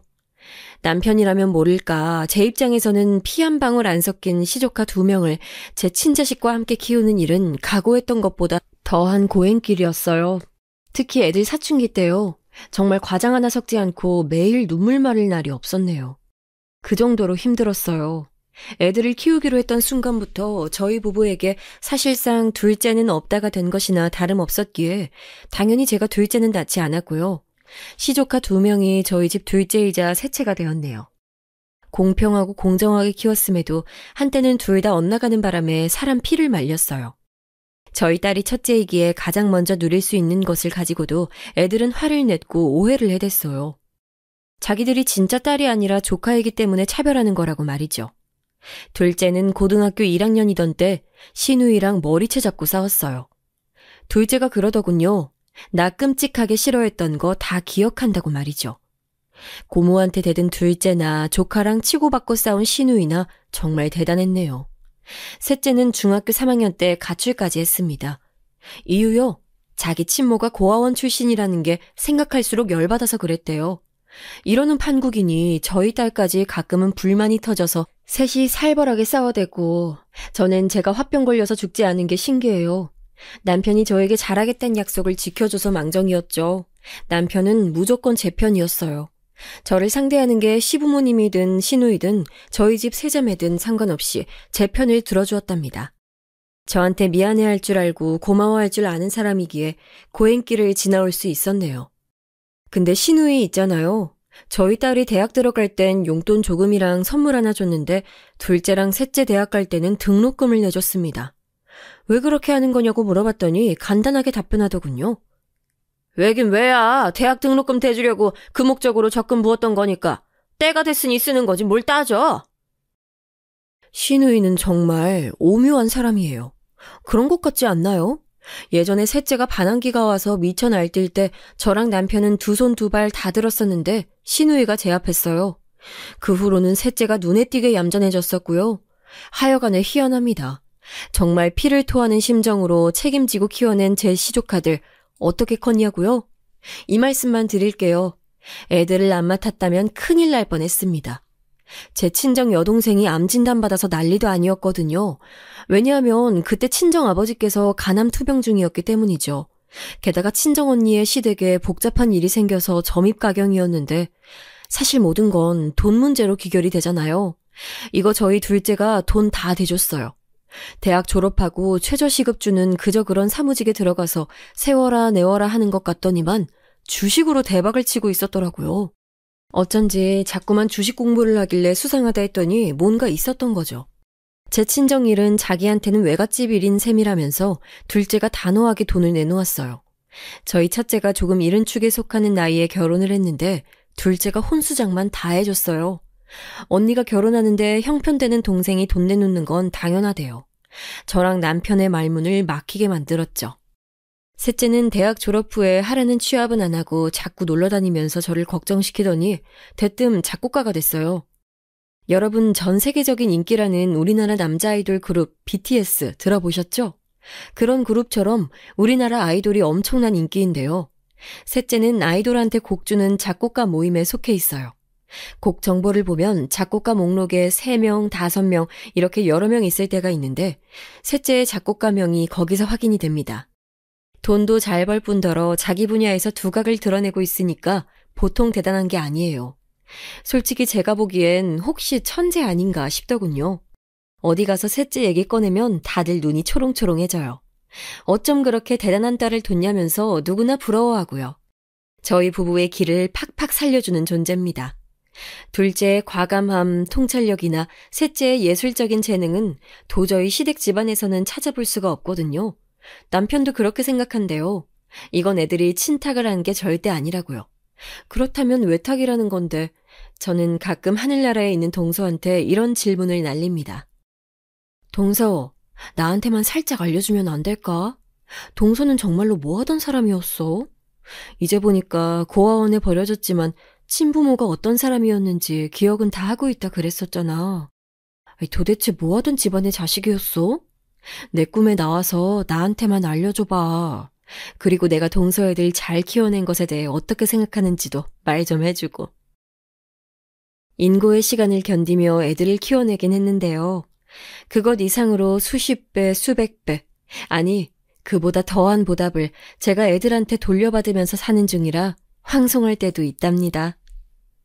남편이라면 모를까 제 입장에서는 피 한 방울 안 섞인 시조카 2명을 제 친자식과 함께 키우는 일은 각오했던 것보다 더한 고행길이었어요. 특히 애들 사춘기 때요. 정말 과장 하나 섞지 않고 매일 눈물 마를 날이 없었네요. 그 정도로 힘들었어요. 애들을 키우기로 했던 순간부터 저희 부부에게 사실상 둘째는 없다가 된 것이나 다름없었기에 당연히 제가 둘째는 낳지 않았고요. 시조카 2명이 저희 집 둘째이자 셋째가 되었네요. 공평하고 공정하게 키웠음에도 한때는 둘 다 엇나가는 바람에 사람 피를 말렸어요. 저희 딸이 첫째이기에 가장 먼저 누릴 수 있는 것을 가지고도 애들은 화를 냈고 오해를 해댔어요. 자기들이 진짜 딸이 아니라 조카이기 때문에 차별하는 거라고 말이죠. 둘째는 고등학교 1학년이던 때 신우이랑 머리채 잡고 싸웠어요. 둘째가 그러더군요. 나 끔찍하게 싫어했던 거 다 기억한다고 말이죠. 고모한테 대든 둘째나 조카랑 치고받고 싸운 신우이나 정말 대단했네요. 셋째는 중학교 3학년 때 가출까지 했습니다. 이유요? 자기 친모가 고아원 출신이라는 게 생각할수록 열받아서 그랬대요. 이러는 판국이니 저희 딸까지 가끔은 불만이 터져서 셋이 살벌하게 싸워대고 저는 제가 화병 걸려서 죽지 않은 게 신기해요. 남편이 저에게 잘하겠다는 약속을 지켜줘서 망정이었죠. 남편은 무조건 제 편이었어요. 저를 상대하는 게 시부모님이든 시누이든 저희 집 세자매든 상관없이 제 편을 들어주었답니다. 저한테 미안해할 줄 알고 고마워할 줄 아는 사람이기에 고행길을 지나올 수 있었네요. 근데 시누이 있잖아요. 저희 딸이 대학 들어갈 땐 용돈 조금이랑 선물 하나 줬는데 둘째랑 셋째 대학 갈 때는 등록금을 내줬습니다. 왜 그렇게 하는 거냐고 물어봤더니 간단하게 답변하더군요. 왜긴 왜야. 대학 등록금 대주려고 그 목적으로 적금 부었던 거니까. 때가 됐으니 쓰는 거지 뭘 따져. 시누이는 정말 오묘한 사람이에요. 그런 것 같지 않나요? 예전에 셋째가 반항기가 와서 미쳐 날뛸 때 저랑 남편은 두 손 두 발 다 들었었는데 시누이가 제압했어요. 그 후로는 셋째가 눈에 띄게 얌전해졌었고요. 하여간에 희한합니다. 정말 피를 토하는 심정으로 책임지고 키워낸 제 시조카들 어떻게 컸냐고요? 이 말씀만 드릴게요. 애들을 안 맡았다면 큰일 날 뻔했습니다. 제 친정 여동생이 암 진단받아서 난리도 아니었거든요. 왜냐하면 그때 친정 아버지께서 간암 투병 중이었기 때문이죠. 게다가 친정 언니의 시댁에 복잡한 일이 생겨서 점입가경이었는데 사실 모든 건 돈 문제로 귀결이 되잖아요. 이거 저희 둘째가 돈 다 대줬어요. 대학 졸업하고 최저시급 주는 그저 그런 사무직에 들어가서 세워라 내워라 하는 것 같더니만 주식으로 대박을 치고 있었더라고요. 어쩐지 자꾸만 주식 공부를 하길래 수상하다 했더니 뭔가 있었던 거죠. 제 친정일은 자기한테는 외갓집 일인 셈이라면서 둘째가 단호하게 돈을 내놓았어요. 저희 첫째가 조금 이른 축에 속하는 나이에 결혼을 했는데 둘째가 혼수장만 다 해줬어요. 언니가 결혼하는데 형편되는 동생이 돈 내놓는 건 당연하대요. 저랑 남편의 말문을 막히게 만들었죠. 셋째는 대학 졸업 후에 하라는 취업은 안 하고 자꾸 놀러 다니면서 저를 걱정시키더니 대뜸 작곡가가 됐어요. 여러분, 전 세계적인 인기라는 우리나라 남자 아이돌 그룹 BTS 들어보셨죠? 그런 그룹처럼 우리나라 아이돌이 엄청난 인기인데요. 셋째는 아이돌한테 곡 주는 작곡가 모임에 속해 있어요. 곡 정보를 보면 작곡가 목록에 3명, 5명 이렇게 여러 명 있을 때가 있는데 셋째의 작곡가명이 거기서 확인이 됩니다. 돈도 잘 벌 뿐더러 자기 분야에서 두각을 드러내고 있으니까 보통 대단한 게 아니에요. 솔직히 제가 보기엔 혹시 천재 아닌가 싶더군요. 어디 가서 셋째 얘기 꺼내면 다들 눈이 초롱초롱해져요. 어쩜 그렇게 대단한 딸을 뒀냐면서 누구나 부러워하고요. 저희 부부의 길을 팍팍 살려주는 존재입니다. 둘째의 과감함, 통찰력이나 셋째의 예술적인 재능은 도저히 시댁 집안에서는 찾아볼 수가 없거든요. 남편도 그렇게 생각한대요. 이건 애들이 친탁을 한 게 절대 아니라고요. 그렇다면 외탁이라는 건데 저는 가끔 하늘나라에 있는 동서한테 이런 질문을 날립니다. 동서, 나한테만 살짝 알려주면 안 될까? 동서는 정말로 뭐 하던 사람이었어? 이제 보니까 고아원에 버려졌지만 친부모가 어떤 사람이었는지 기억은 다 하고 있다 그랬었잖아. 도대체 뭐 하던 집안의 자식이었어? 내 꿈에 나와서 나한테만 알려줘봐. 그리고 내가 동서 애들 잘 키워낸 것에 대해 어떻게 생각하는지도 말 좀 해주고. 인고의 시간을 견디며 애들을 키워내긴 했는데요. 그것 이상으로 수십 배, 수백 배, 아니 그보다 더한 보답을 제가 애들한테 돌려받으면서 사는 중이라 황송할 때도 있답니다.